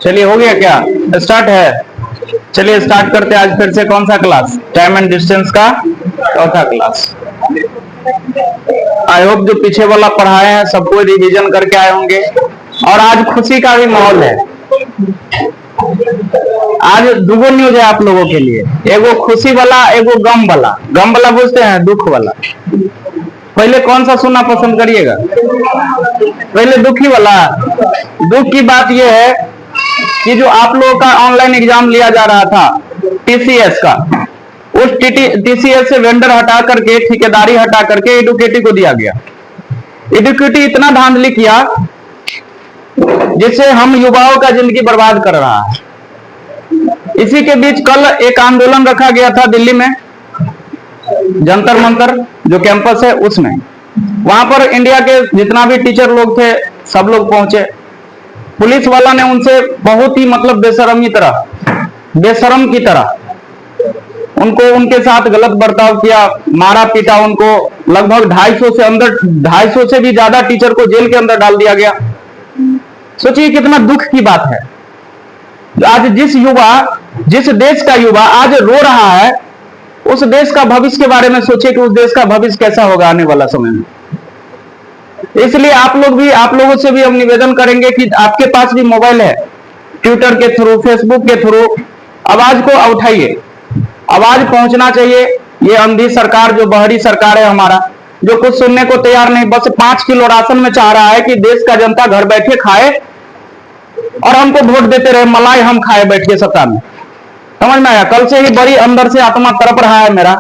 चलिए, हो गया क्या? स्टार्ट है। चलिए स्टार्ट करते हैं आज फिर से। कौन सा क्लास? टाइम एंड डिस्टेंस का चौथा क्लास। आई होप जो पीछे वाला पढ़ाए हैं सबको रिवीजन करके आए होंगे। और आज खुशी का भी माहौल है। आज दुगो न्यूज है आप लोगों के लिए, एगो खुशी वाला, एगो गम वाला। गम वाला बुझते हैं, दुख वाला। पहले कौन सा सुनना पसंद करिएगा? पहले दुखी वाला। दुख की बात यह है कि जो आप लोगों का ऑनलाइन एग्जाम लिया जा रहा था टीसीएस का, उस टीसीएस से वेंडर हटा करके, ठेकेदारी हटा करके एडुकेटी को दिया गया। एडुकेटी इतना धांधली किया जिससे हम युवाओं का जिंदगी बर्बाद कर रहा है। इसी के बीच कल एक आंदोलन रखा गया था दिल्ली में, जंतर मंतर जो कैंपस है उसमें। वहां पर इंडिया के जितना भी टीचर लोग थे सब लोग पहुंचे। पुलिस वाला ने उनसे बहुत ही मतलब बेशरम की तरह उनको उनके साथ गलत बर्ताव किया, मारा पीटा उनको। लगभग 250 से भी ज्यादा टीचर को जेल के अंदर डाल दिया गया। सोचिए कितना दुख की बात है। आज जिस देश का युवा आज रो रहा है, उस देश का भविष्य के बारे में सोचिए कि उस देश का भविष्य कैसा होगा आने वाला समय में। इसलिए आप लोगों से भी हम निवेदन करेंगे कि आपके पास भी मोबाइल है, ट्विटर के थ्रू, फेसबुक के थ्रू आवाज को उठाइए। आवाज पहुंचना चाहिए। ये अंधी सरकार, जो बहरी सरकार है हमारा, जो कुछ सुनने को तैयार नहीं, बस 5 किलो राशन में चाह रहा है कि देश का जनता घर बैठे खाए और हमको वोट देते रहे, मलाई हम खाए बैठ के सत्ता में। समझ में आया? कल से ही बड़ी अंदर से आत्मा तड़प रहा है मेरा,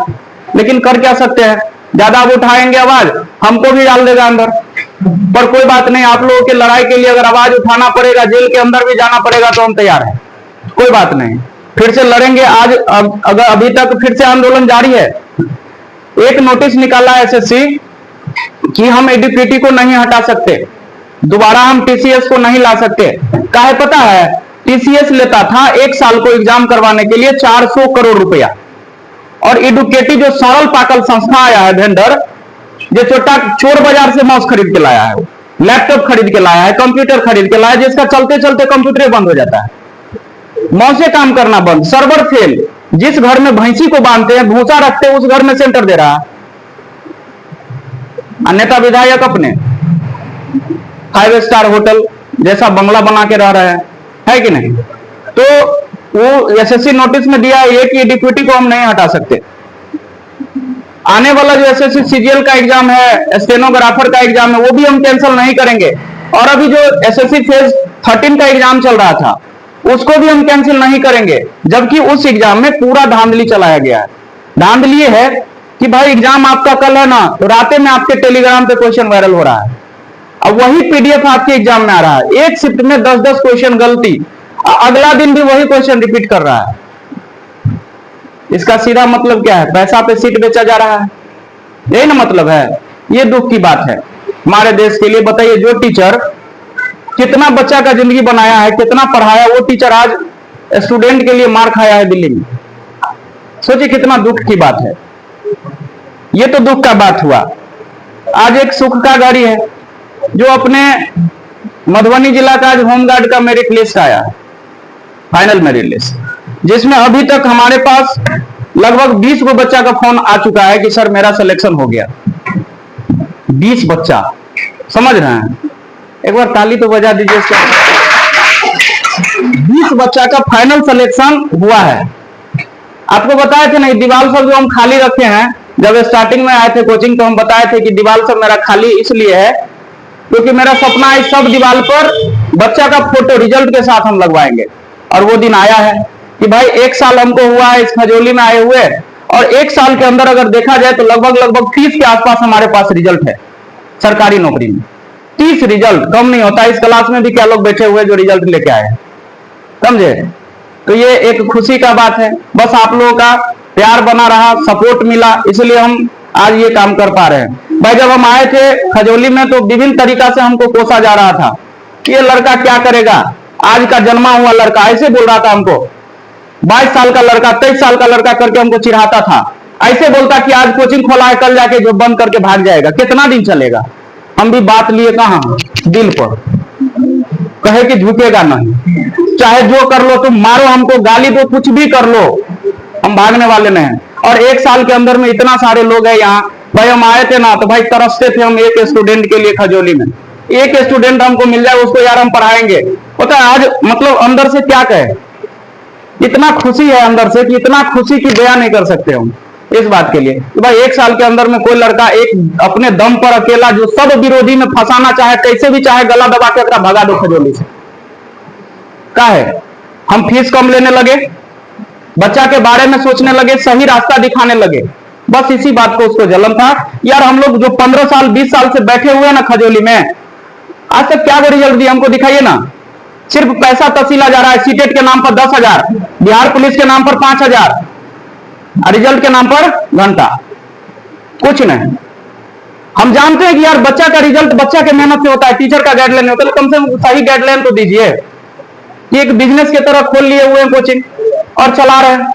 लेकिन कर क्या सकते हैं? ज्यादा अब उठाएंगे आवाज, हमको भी डाल देगा अंदर। पर कोई बात नहीं, आप लोगों की लड़ाई के लिए अगर आवाज उठाना पड़ेगा, जेल के अंदर भी जाना पड़ेगा, तो हम तैयार हैं। कोई बात नहीं, फिर से लड़ेंगे। आज अगर अभी तक फिर से आंदोलन जारी है। एक नोटिस निकाला एसएससी कि हम एडुकेटी को नहीं हटा सकते, दोबारा हम टीसीएस को नहीं ला सकते। काहे पता है? टीसीएस लेता था 1 साल को एग्जाम करवाने के लिए 400 करोड़ रुपया, और एडुकेटी जो सरल पाकल संस्था आया है, वेंडर जो छोटा चोर बाजार से माउस खरीद के लाया है, लैपटॉप खरीद के लाया है, कंप्यूटर खरीद के लाया है, जिसका चलते चलते कंप्यूटर बंद हो जाता है, मौसे काम करना बंद, सर्वर फेल। जिस घर में भैंसी को बांधते हैं, भूसा रखते हैं, उस घर में सेंटर दे रहा है। नेता विधायक अपने 5 स्टार होटल जैसा बंगला बना के रह रहे है कि नहीं? तो वो एसएससी नोटिस में दिया है कि एडुकेटी को हम नहीं हटा सकते। आने वाला जो एसएससी सीजीएल का एग्जाम है, स्टेनोग्राफर का एग्जाम है, वो भी हम कैंसिल नहीं करेंगे। और अभी जो एसएससी फेज 13 का एग्जाम चल रहा था, उसको भी हम कैंसिल नहीं करेंगे, जबकि उस एग्जाम में पूरा धांधली चलाया गया है। धांधली है कि भाई एग्जाम आपका कल है ना, तो रात में आपके टेलीग्राम पे क्वेश्चन वायरल हो रहा है, अब वही पीडीएफ आपके एग्जाम में आ रहा है। एक शिफ्ट में 10-10 क्वेश्चन गलती, अगला दिन भी वही क्वेश्चन रिपीट कर रहा है। इसका सीधा मतलब क्या है? पैसा पे सीट बेचा जा रहा है, यही ना मतलब है। ये दुख की बात है हमारे देश के लिए। बताइए, जो टीचर कितना बच्चा का जिंदगी बनाया है, कितना पढ़ाया, वो टीचर आज स्टूडेंट के लिए मार खाया है दिल्ली में। सोचिए कितना दुख की बात है। ये तो दुख का बात हुआ। आज एक सुख का घड़ी है, जो अपने मधुबनी जिला का आज होमगार्ड का मेरिट लिस्ट आया है, फाइनल मेरिट लिस्ट, जिसमें अभी तक हमारे पास लगभग 20 गो बच्चा का फोन आ चुका है कि सर मेरा सिलेक्शन हो गया। 20 बच्चा, समझ रहे हैं? एक बार ताली तो बजा दीजिए। 20 बच्चा का फाइनल सिलेक्शन हुआ है। आपको बताए थे नहीं, दीवार सब जो हम खाली रखे हैं, जब स्टार्टिंग में आए थे कोचिंग तो हम बताए थे कि दीवार सब मेरा खाली इसलिए है क्योंकि मेरा सपना है सब दीवार पर बच्चा का फोटो रिजल्ट के साथ हम लगवाएंगे। और वो दिन आया है कि भाई 1 साल हमको हुआ है इस खजोली में आए हुए, और 1 साल के अंदर अगर देखा जाए तो लगभग 30 के आसपास हमारे पास रिजल्ट है सरकारी नौकरी में। 30 रिजल्ट कम नहीं होता। इस क्लास में भी क्या लोग बैठे हुए जो रिजल्ट लेके आए, समझे? तो ये एक खुशी का बात है। बस आप लोगों का प्यार बना रहा, सपोर्ट मिला, इसलिए हम आज ये काम कर पा रहे हैं। भाई जब हम आए थे खजौली में तो विभिन्न तरीका से हमको कोसा जा रहा था कि ये लड़का क्या करेगा, आज का जन्मा हुआ लड़का, ऐसे बोल रहा था हमको। 22 साल का लड़का, 23 साल का लड़का करके हमको चिढ़ाता था, ऐसे बोलता कि आज कोचिंग खोला है, कल जाके जो बंद करके भाग जाएगा, कितना दिन चलेगा। हम भी बात लिए कहां, दिल पर, कहे कि झुकेगा नहीं, चाहे जो कर लो, तुम मारो हमको, गाली दो, कुछ भी कर लो, हम भागने वाले नहीं। और 1 साल के अंदर में इतना सारे लोग हैं यहाँ। भाई हम आए थे ना तो भाई तरसते थे हम एक स्टूडेंट के लिए खजौली में, एक स्टूडेंट हमको मिल जाए उसको यार हम पढ़ाएंगे। पता है आज मतलब अंदर से क्या कहे, इतना खुशी है अंदर से कि इतना खुशी की बयान नहीं कर सकते हम इस बात के लिए कि भाई 1 साल के अंदर में कोई लड़का एक अपने दम पर अकेला जो सब विरोधी में फंसाना चाहे, कैसे भी चाहे गला दबा के भगा दो खजौली से। क्या है, हम फीस कम लेने लगे, बच्चा के बारे में सोचने लगे, सही रास्ता दिखाने लगे, बस इसी बात को उसको जलन था। यार हम लोग जो 15 साल 20 साल से बैठे हुए हैं ना खजौली में, आज तक क्या रिजल्ट दिया हमको दिखाइए ना। सिर्फ पैसा तसीला जा रहा है, सीटेट के नाम पर 10,000, बिहार पुलिस के नाम पर 5,000, रिजल्ट के नाम पर घंटा, कुछ नहीं। हम जानते हैं कि यार बच्चा का रिजल्ट बच्चा के मेहनत से होता है, टीचर का गाइडलाइन नहीं होता, तो कम से कम सही गाइडलाइन तो दीजिए। कि एक बिजनेस की तरह खोल लिए हुए हैं कोचिंग और चला रहे हैं।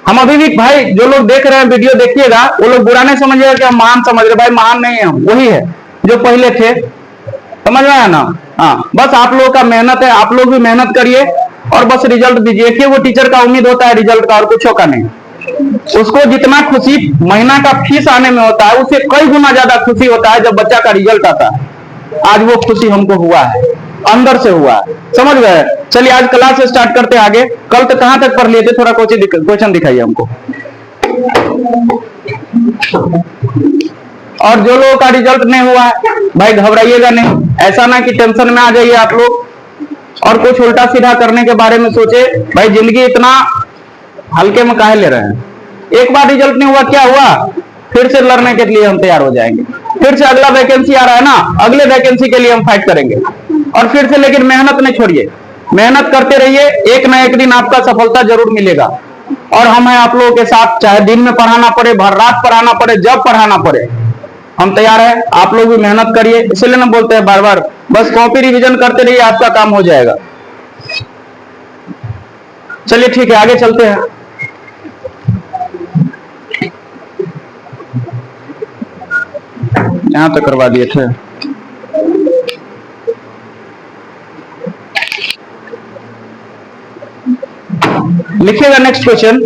हम अभी भी भाई जो लोग देख रहे हैं वीडियो देखिएगा, वो लोग बुरा नहीं समझिएगा कि हम महान समझ रहे, भाई महान नहीं है, हम वही है जो पहले थे, समझ में आया ना। हाँ, बस आप लोगों का मेहनत है, आप लोग भी मेहनत करिए और बस रिजल्ट दीजिए। कि वो टीचर का उम्मीद होता है रिजल्ट का और कुछ का नहीं, उसको जितना खुशी महीना का फीस आने में होता है उससे कई गुना ज्यादा खुशी होता है जब बच्चा का रिजल्ट आता है। आज वो खुशी हमको हुआ है, अंदर से हुआ है, समझ गए। चलिए आज क्लास स्टार्ट करते हैं आगे। कल तक कहां तक पढ़ लिए थे, थोड़ा क्वेश्चन दिखाइए हमको। और जो लोगों का रिजल्ट नहीं हुआ है भाई घबराइएगा नहीं, ऐसा ना कि टेंशन में आ जाइए आप लोग और कुछ उल्टा सीधा करने के बारे में सोचे। भाई जिंदगी इतना हल्के में काहे ले रहे हैं। एक बार रिजल्ट नहीं हुआ क्या हुआ, फिर से लड़ने के लिए हम तैयार हो जाएंगे, फिर से अगला वैकेंसी आ रहा है ना, अगले वैकेंसी के लिए हम फाइट करेंगे और फिर से। लेकिन मेहनत नहीं छोड़िए, मेहनत करते रहिए, एक ना एक दिन आपका सफलता जरूर मिलेगा। और हम हैं आप लोगों के साथ, चाहे दिन में पढ़ाना पड़े, भर रात पढ़ाना पड़े, जब पढ़ाना पड़े हम तैयार हैं। आप लोग भी मेहनत करिए, इसलिए ना बोलते हैं बार बार, बस कॉपी रिवीजन करते रहिए, आपका काम हो जाएगा। चलिए ठीक है आगे चलते हैं। यहां तक करवा दिए थे। लिखिएगा नेक्स्ट क्वेश्चन।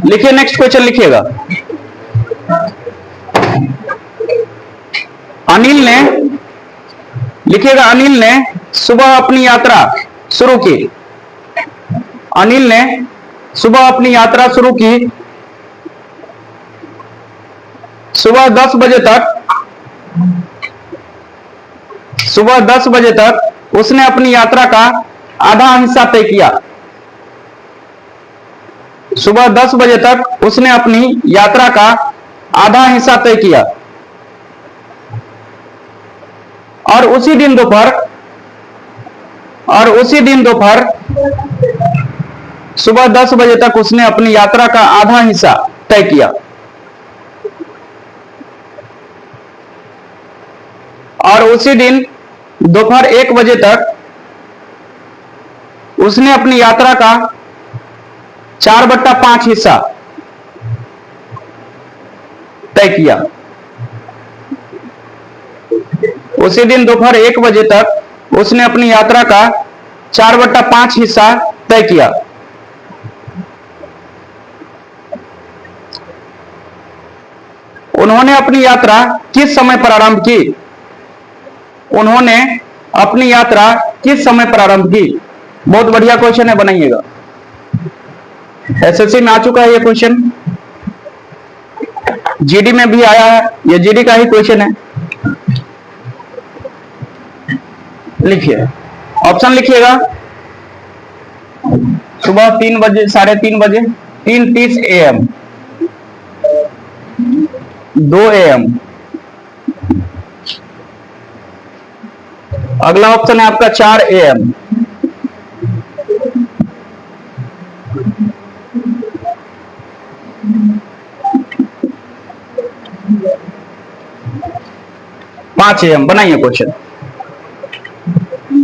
लिखिए नेक्स्ट क्वेश्चन लिखिएगा। अनिल ने, लिखिएगा, अनिल ने सुबह अपनी यात्रा शुरू की। अनिल ने सुबह अपनी यात्रा शुरू की। सुबह 10 बजे तक उसने अपनी यात्रा का आधा हिस्सा तय किया। सुबह 10 बजे तक उसने अपनी यात्रा का आधा हिस्सा तय किया और उसी दिन दोपहर सुबह 10 बजे तक उसने अपनी यात्रा का आधा हिस्सा तय किया और उसी दिन दोपहर 1 बजे तक उसने अपनी यात्रा का 4/5 हिस्सा तय किया। उसी दिन दोपहर 1 बजे तक उसने अपनी यात्रा का 4/5 हिस्सा तय किया। उन्होंने अपनी यात्रा किस समय प्रारंभ की? उन्होंने अपनी यात्रा किस समय प्रारंभ की? बहुत बढ़िया क्वेश्चन है, बनाइएगा। एसएससी में आ चुका है ये क्वेश्चन, जीडी में भी आया है, ये जीडी का ही क्वेश्चन है। लिखिए, ऑप्शन लिखिएगा। सुबह 3 बजे, 3:30 बजे, 3:30 AM, 2 AM। अगला ऑप्शन है आपका 4 AM, 5 AM। बनाइए क्वेश्चन,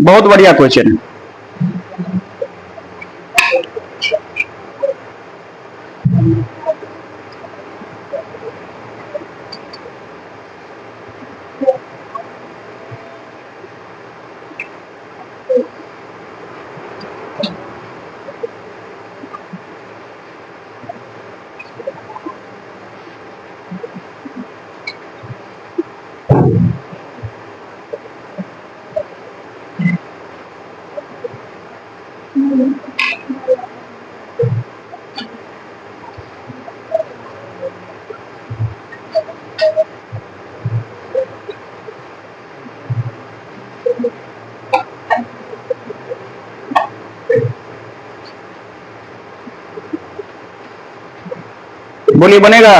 बहुत बढ़िया क्वेश्चन है। बोलिए बनेगा?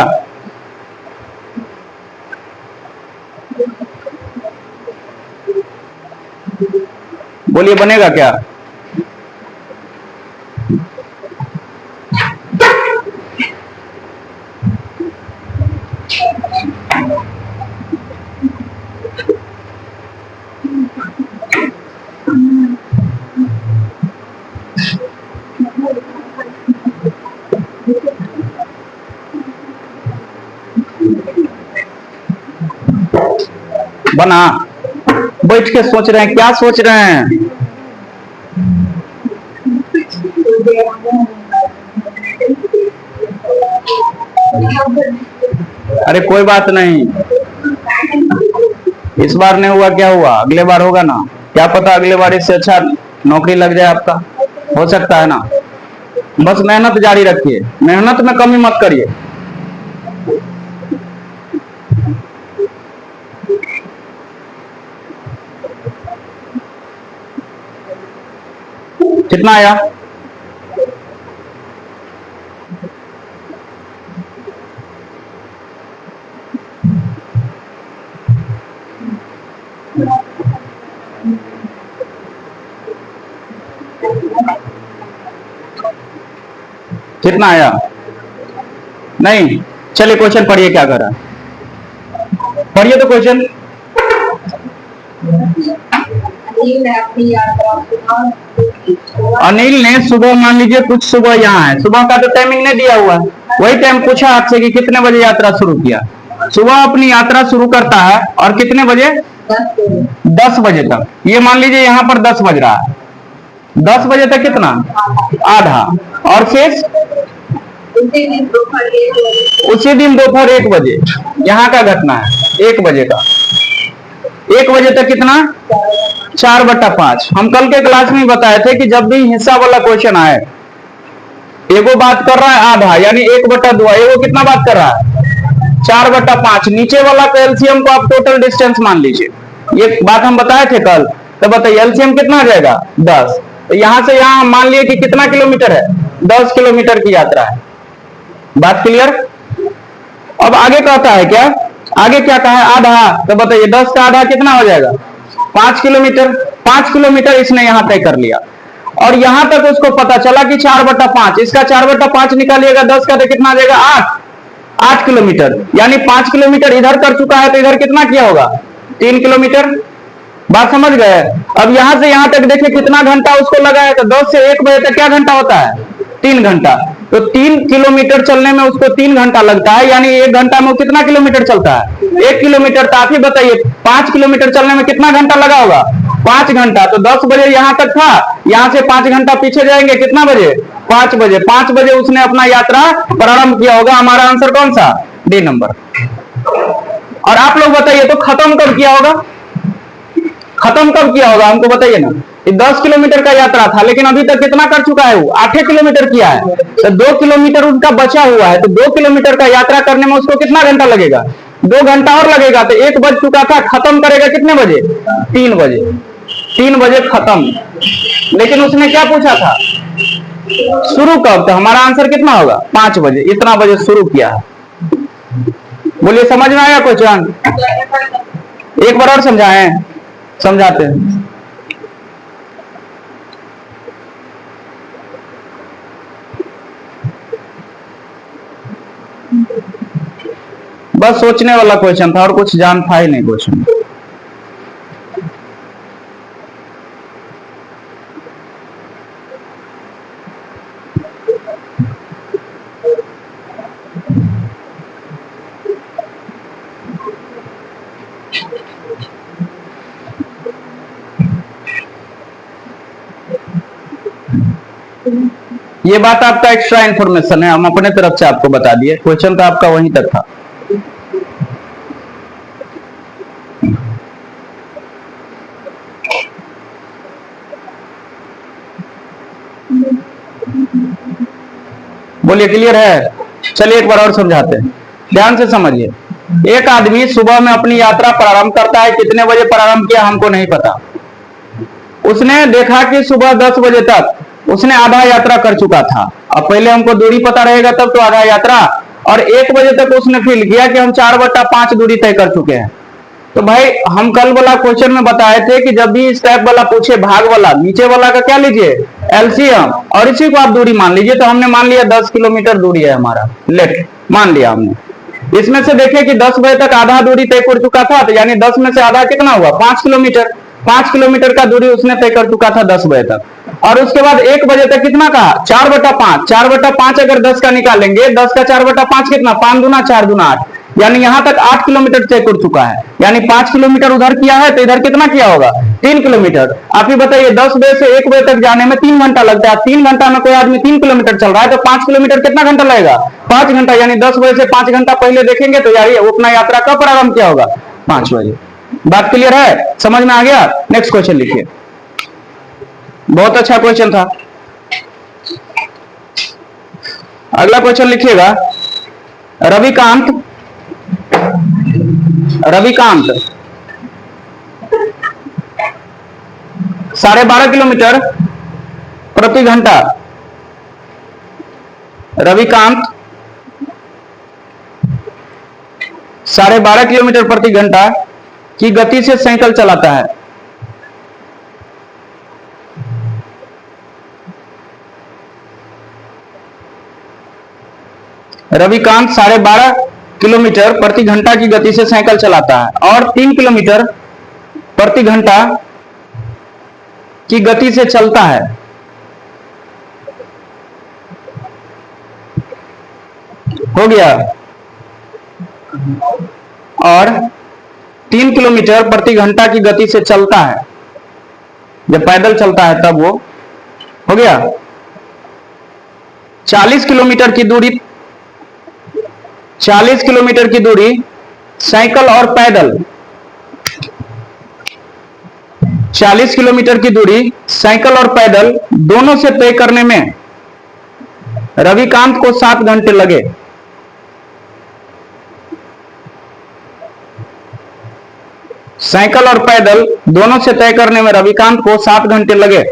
बोलिए बनेगा क्या? बना? बैठ के सोच रहे हैं, क्या सोच रहे हैं? अरे कोई बात नहीं, इस बार नहीं हुआ क्या हुआ, अगले बार होगा ना। क्या पता अगले बार इससे अच्छा नौकरी लग जाए आपका, हो सकता है ना। बस मेहनत जारी रखिए, मेहनत में कमी मत करिए। कितना आया? कितना आया? नहीं, चलिए क्वेश्चन पढ़िए, क्या कर रहा है, पढ़िए तो क्वेश्चन। अनिल ने सुबह, मान लीजिए कुछ सुबह यहाँ है, सुबह का तो टाइमिंग नहीं दिया हुआ है, वही टाइम पूछा आपसे कि कितने बजे यात्रा शुरू किया। सुबह अपनी यात्रा शुरू करता है और कितने बजे? 10 बजे तक। ये मान लीजिए यहाँ पर 10 बज रहा है, 10 बजे तक कितना? आधा। और शेष उसी दिन दोपहर 1 बजे, यहाँ का घटना है 1 बजे का। 1 बजे तक कितना? 4/5। हम कल के क्लास में बताए थे कि जब भी हिस्सा वाला क्वेश्चन आए, एगो बात कर रहा है आधा, यानी 1/2, एगो कितना बात कर रहा है? 4/5। नीचे वाला का एलसीएम को आप टोटल डिस्टेंस मान लीजिए, ये बात हम बताए थे कल। तो बताइए एलसीएम कितना आ जाएगा? 10। तो यहां से यहां मान लिए कि कितना किलोमीटर है? 10 किलोमीटर की यात्रा है। बात क्लियर? अब आगे कहता है क्या, आगे क्या कहा है? आधा। तो बताइए 10 का आधा कितना हो जाएगा? 5 किलोमीटर। 5 किलोमीटर इसने यहां तय कर लिया, और यहां तक उसको पता चला कि 4/5, इसका 4/5 निकालिएगा 10 का, तो कितना आ जाएगा? 8 किलोमीटर। यानी 5 किलोमीटर इधर कर चुका है, तो इधर कितना किया होगा? 3 किलोमीटर। बात समझ गए? अब यहां से यहां तक देखिए कितना घंटा उसको लगा है, तो 10 से 1 बजे तक क्या घंटा होता है? 3 घंटा। तो 3 किलोमीटर चलने में उसको 3 घंटा लगता है, यानी 1 घंटा में वो कितना किलोमीटर चलता है? 1 किलोमीटर। तो आप ही बताइए 5 किलोमीटर चलने में कितना घंटा लगा होगा? 5 घंटा। तो 10 बजे यहां तक था, यहां से 5 घंटा पीछे जाएंगे, कितना बजे? 5 बजे। 5 बजे उसने अपना यात्रा प्रारंभ किया होगा। हमारा आंसर कौन सा? D number. और आप लोग बताइए तो खत्म कब किया होगा? खत्म कब किया होगा हमको बताइए ना। 10 किलोमीटर का यात्रा था, लेकिन अभी तक कितना कर चुका है? वो 8 किलोमीटर किया है। तो 2 किलोमीटर उनका बचा हुआ है, तो 2 किलोमीटर का यात्रा करने में उसको कितना घंटा लगेगा? 2 घंटा और लगेगा। तो 1 बज चुका था, खत्म करेगा कितने बजे? 3 बजे। 3 बजे खत्म। लेकिन उसने क्या पूछा था? शुरू कब, तो हमारा आंसर कितना होगा 5 बजे, इतना बजे शुरू किया। बोलिए समझ में आया क्वेश्चन? एक बार और समझाएं, समझाते हैं। बस सोचने वाला क्वेश्चन था और कुछ जान था ही नहीं क्वेश्चन। ये बात आपका एक्स्ट्रा इन्फॉर्मेशन है, हम अपने तरफ से आपको बता दिए, क्वेश्चन तो आपका वहीं तक था। बोलिए क्लियर है? चलिए एक बार और समझाते हैं, ध्यान से समझिए। एक आदमी सुबह में अपनी यात्रा प्रारंभ करता है, कितने बजे प्रारंभ किया हमको नहीं पता। उसने देखा कि सुबह 10 बजे तक उसने आधा यात्रा कर चुका था। अब पहले हमको दूरी पता रहेगा तब तो आधा यात्रा, और 1 बजे तक उसने फील किया कि हम 4/5 दूरी तय कर चुके हैं। तो भाई हम कल वाला क्वेश्चन में बताए थे कि जब भी स्टेप वाला पूछे, भाग वाला, नीचे वाला का क्या लीजिए एलसीएम, और इसी को आप दूरी मान लीजिए। तो हमने मान लिया 10 किलोमीटर दूरी है हमारा, लेट मान लिया हमने। इसमें से देखिए कि 10 बजे तक आधा दूरी तय कर चुका था, तो यानी 10 में से आधा कितना हुआ 5 किलोमीटर। 5 किलोमीटर का दूरी उसने तय कर चुका था 10 बजे तक। और उसके बाद 1 बजे तक कितना कहा 4/5। 4/5 अगर 10 का निकालेंगे, 10 का 4/5 कितना, 5 दूना 4 दूना 8, यानी यहां तक 8 किलोमीटर तय कर चुका है। यानी 5 किलोमीटर उधर किया है, तो इधर कितना किया होगा 3 किलोमीटर। आप ही बताइए 10 बजे से 1 बजे तक जाने में 3 घंटा लगता है, 3 घंटा में कोई आदमी 3 किलोमीटर चल रहा है, तो 5 किलोमीटर कितना घंटा लगेगा 5 घंटा। यानी 10 बजे से 5 घंटा पहले देखेंगे तो यार वो अपना यात्रा कब प्रारंभ किया होगा 5 बजे। बात क्लियर है, समझ में आ गया? नेक्स्ट क्वेश्चन लिखिए। बहुत अच्छा क्वेश्चन था। अगला क्वेश्चन लिखिएगा, रविकांत 12.5 किलोमीटर प्रति घंटा, रविकांत 12.5 किलोमीटर प्रति घंटा की गति से साइकिल चलाता है। रविकांत 12.5 किलोमीटर प्रति घंटा की गति से साइकिल चलाता है और 3 किलोमीटर प्रति घंटा की गति से चलता है। हो गया? और 3 किलोमीटर प्रति घंटा की गति से चलता है, जब पैदल चलता है तब वो। हो गया? 40 किलोमीटर की दूरी, 40 किलोमीटर की दूरी साइकिल और पैदल, 40 किलोमीटर की दूरी साइकिल और पैदल दोनों से तय करने में रविकांत को 7 घंटे लगे। साइकिल और पैदल दोनों से तय करने में रविकांत को 7 घंटे लगे।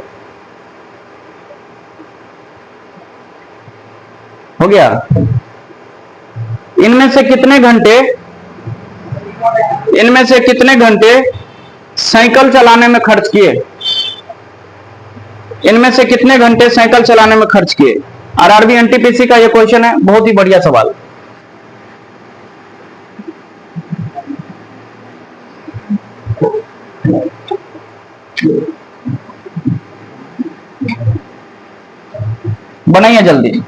हो गया? इनमें से कितने घंटे साइकिल चलाने में खर्च किए? इनमें से कितने घंटे साइकिल चलाने में खर्च किए? आरआरबी एनटीपीसी का यह क्वेश्चन है, बहुत ही बढ़िया सवाल। बनाइए जल्दी।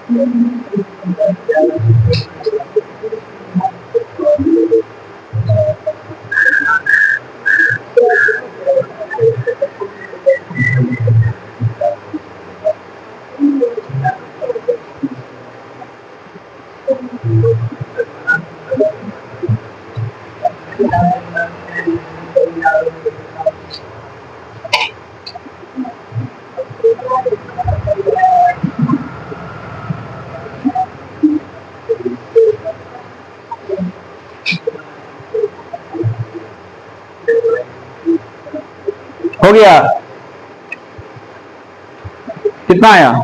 हो गया? कितना आया?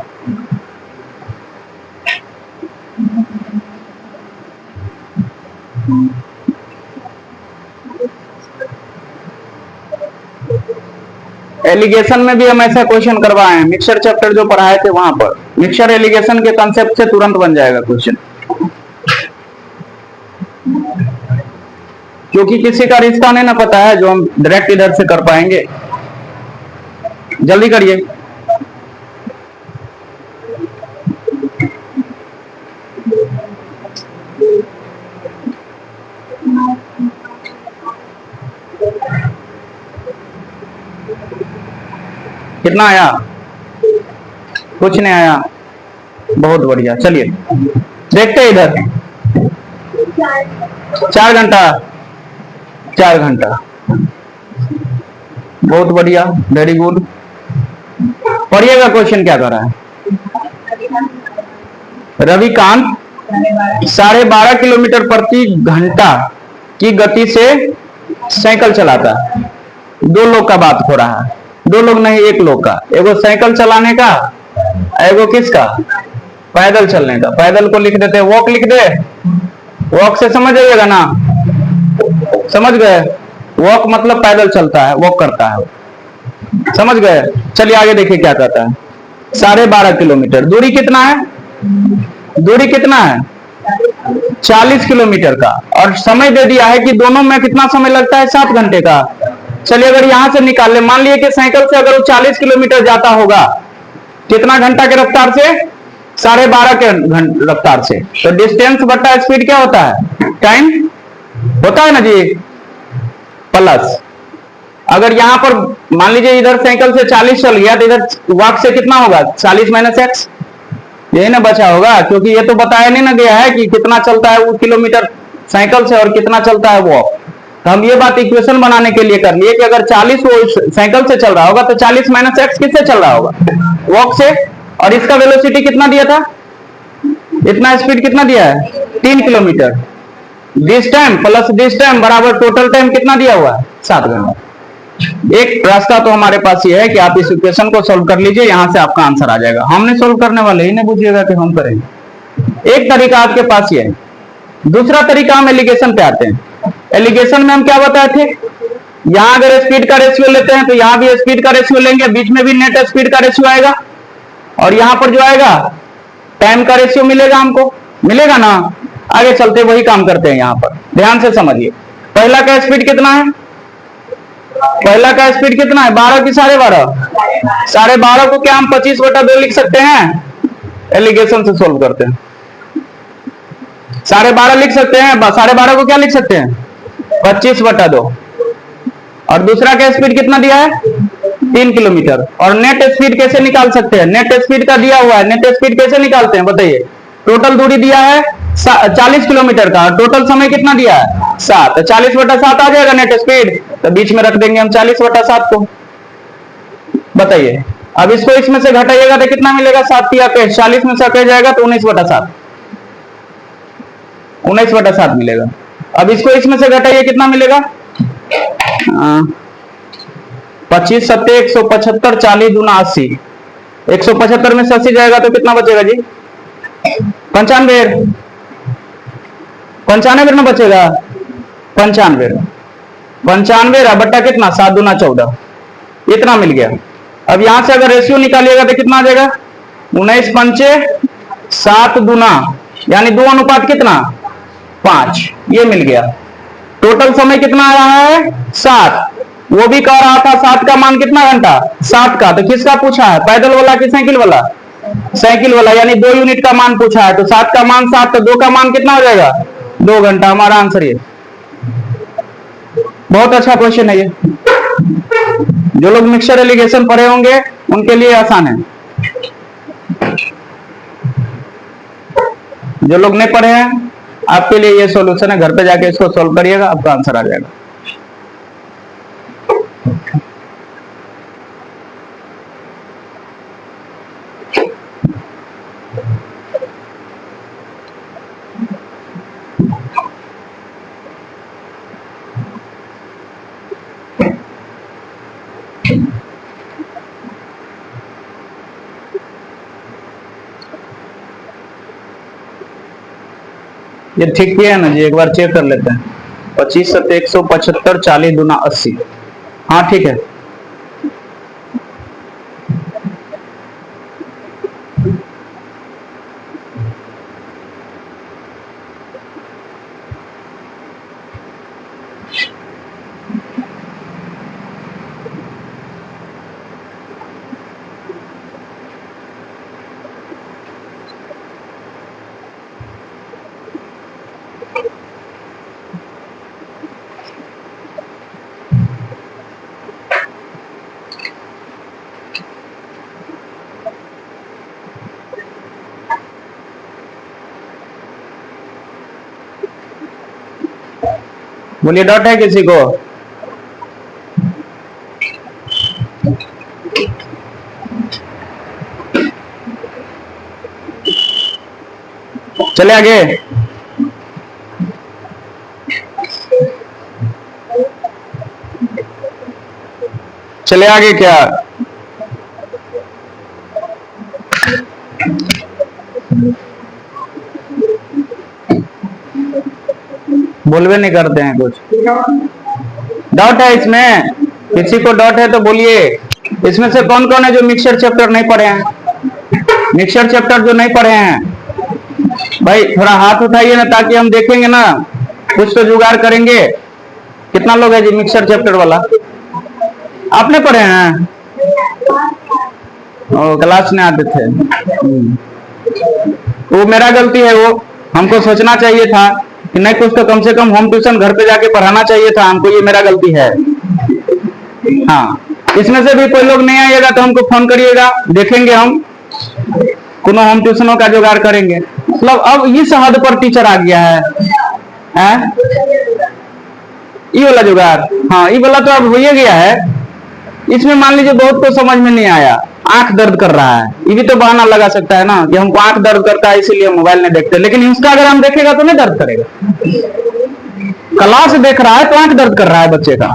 एलिगेशन में भी हम ऐसा क्वेश्चन करवाए हैं, मिक्सचर चैप्टर जो पढ़ाए थे वहां पर मिक्सचर एलिगेशन के कंसेप्ट से तुरंत बन जाएगा क्वेश्चन, क्योंकि किसी का रिश्ता नहीं ना पता है जो हम डायरेक्ट इधर से कर पाएंगे। जल्दी करिए। कितना आया? कुछ नहीं आया। बहुत बढ़िया, चलिए देखते हैं इधर। 4 घंटा, 4 घंटा, बहुत बढ़िया, वेरी गुड। पढ़िएगा क्वेश्चन क्या कर रहा है। रविकांत 12.5 किलोमीटर प्रति घंटा की गति से साइकिल चलाता है। 2 लोग का बात हो रहा है, 2 लोग नहीं, 1 लोग का। एगो साइकिल चलाने का, एगो किसका? पैदल चलने का। पैदल को लिख देते, वॉक लिख दे। वॉक से समझ आइएगा ना, समझ गए? वॉक मतलब पैदल चलता है, वॉक करता है, समझ गए? चलिए आगे देखिए क्या कहता है। 12.5 किलोमीटर दूरी कितना है? दूरी कितना है? 40 किलोमीटर का, और समय दे दिया है कि दोनों में कितना समय लगता है? 7 घंटे का। चलिए अगर यहां से निकाल ले, मान लिए कि साइकिल से अगर वो 40 किलोमीटर जाता होगा, कितना घंटा के रफ्तार से? 12.5 के रफ्तार से। तो डिस्टेंस बटा स्पीड क्या होता है? टाइम होता है ना जी, प्लस। अगर यहां पर मान लीजिए इधर साइकिल से 40 चल गया, तो इधर वॉक से कितना होगा? 40 माइनस एक्स, यही ना बचा होगा, क्योंकि ये तो बताया नहीं ना गया है कि कितना चलता है वो किलोमीटर साइकिल से और कितना चलता है वॉक। तो हम ये बात इक्वेशन बनाने के लिए कर लिए कि अगर 40 वो साइकिल से चल रहा होगा तो 40 माइनस एक्स किससे चल रहा होगा? वॉक से। और इसका वेलोसिटी कितना दिया था? इतना स्पीड कितना दिया है? 3 kilometre. This time plus this time बराबर टोटल टाइम कितना दिया हुआ है? 7 घंटा। एक रास्ता तो हमारे पास ये है कि आप इस इक्वेशन को सोल्व कर लीजिए, यहां से आपका आंसर आ जाएगा। हमने सोल्व करने वाले ही नहीं बुझिएगा कि हम करेंगे। एक तरीका आपके पास ये है। दूसरा तरीका हम एलिगेशन पे आते हैं। एलिगेशन में हम क्या बताए थे? यहां अगर स्पीड का रेशियो लेते हैं तो यहां भी स्पीड का रेशियो लेंगे, बीच में भी नेट स्पीड का रेशियो आएगा, और यहां पर जो आएगा टाइम का रेशियो मिलेगा, हमको मिलेगा ना। आगे चलते वही काम करते हैं। यहां पर ध्यान से समझिए। पहला का स्पीड कितना है? पहला का स्पीड कितना है? 12 की 12.5? 12.5 को क्या हम 25/2 लिख सकते हैं? एलिगेशन से सोल्व करते हैं। 12.5 लिख सकते हैं। 12.5 को क्या लिख सकते हैं? 25/2। और दूसरा का स्पीड कितना दिया है? 3 किलोमीटर। और नेट स्पीड कैसे निकाल सकते हैं? नेट स्पीड का दिया हुआ है, नेट स्पीड कैसे निकालते हैं बताइए? टोटल दूरी दिया है 40 किलोमीटर का, टोटल समय कितना दिया है? 7। 40/7 आ जाएगा नेट स्पीड, तो बीच में रख देंगे हम 40/7 को। बताइए, अब इसको इसमें से घटाइएगा तो कितना मिलेगा? 7 या 40 में से कट जाएगा तो 19/7, 19/7 मिलेगा। अब इसको इसमें से घटाइए, कितना मिलेगा? 25 7 175, 40 दूना 80। 175 में से 80 जाएगा तो कितना बचेगा जी? 95। 95 में बचेगा। 95 बट्टा कितना? 7 दूना 14, इतना मिल गया। अब यहां से अगर रेशियो निकालिएगा तो कितना आ जाएगा? 19 पंचे 7 दूना, यानी 2 अनुपात कितना? 5, ये मिल गया। टोटल समय कितना आ रहा है? 7। वो भी कह रहा था 7 का मान कितना घंटा? 7 का। तो किसका पूछा है? पैदल वाला कि साइकिल वाला? साइकिल वाला, यानी 2 यूनिट का मान पूछा है, तो 7 का मान 7, तो 2 का मान कितना हो जाएगा 2 घंटा। हमारा आंसर ये। बहुत अच्छा क्वेश्चन है ये। जो लोग मिक्सचर एलिगेशन पढ़े होंगे उनके लिए आसान है, जो लोग नहीं पढ़े हैं आपके लिए ये सॉल्यूशन है। घर पे जाके इसको सॉल्व करिएगा, आपका आंसर आ जाएगा। ये ठीक किया है ना जी, एक बार चेक कर लेते हैं। 25 7 175, 40 दूना 80। हाँ ठीक है। बोलिए, डाउट है किसी को? चले आगे। चले आगे क्या? बोलवे नहीं करते हैं कुछ। डाउट है इसमें? किसी को डाउट है तो बोलिए। इसमें से कौन कौन है जो मिक्सचर चैप्टर नहीं पढ़े हैं? मिक्सचर चैप्टर जो नहीं पढ़े हैं भाई थोड़ा हाथ उठाइए ना, ताकि हम देखेंगे ना, कुछ तो जुगाड़ करेंगे। कितना लोग है जी मिक्सचर चैप्टर वाला? आपने पढ़े हैं? क्लास में आते थे। वो मेरा गलती है, वो हमको सोचना चाहिए था कि नहीं, कुछ तो कम से कम होम ट्यूशन घर पे जाके पढ़ाना चाहिए था हमको। ये मेरा गलती है। हाँ, इसमें से भी कोई लोग नहीं आएगा तो हमको फोन करिएगा, देखेंगे हम कोनो होम ट्यूशनों का जुगाड़ करेंगे। मतलब अब इस हद पर टीचर आ गया है? ये वाला जुगाड़, हाँ ये वाला तो अब हो ही गया है। इसमें मान लीजिए बहुत को समझ में नहीं आया, आंख दर्द कर रहा है, ये भी तो बहाना लगा सकता है ना कि हमको आंख दर्द करता है इसीलिए मोबाइल नहीं देखते। लेकिन इंस्टा अगर हम देखेगा तो नहीं दर्द करेगा। क्लास देख रहा है तो आंख दर्द कर रहा है बच्चे का।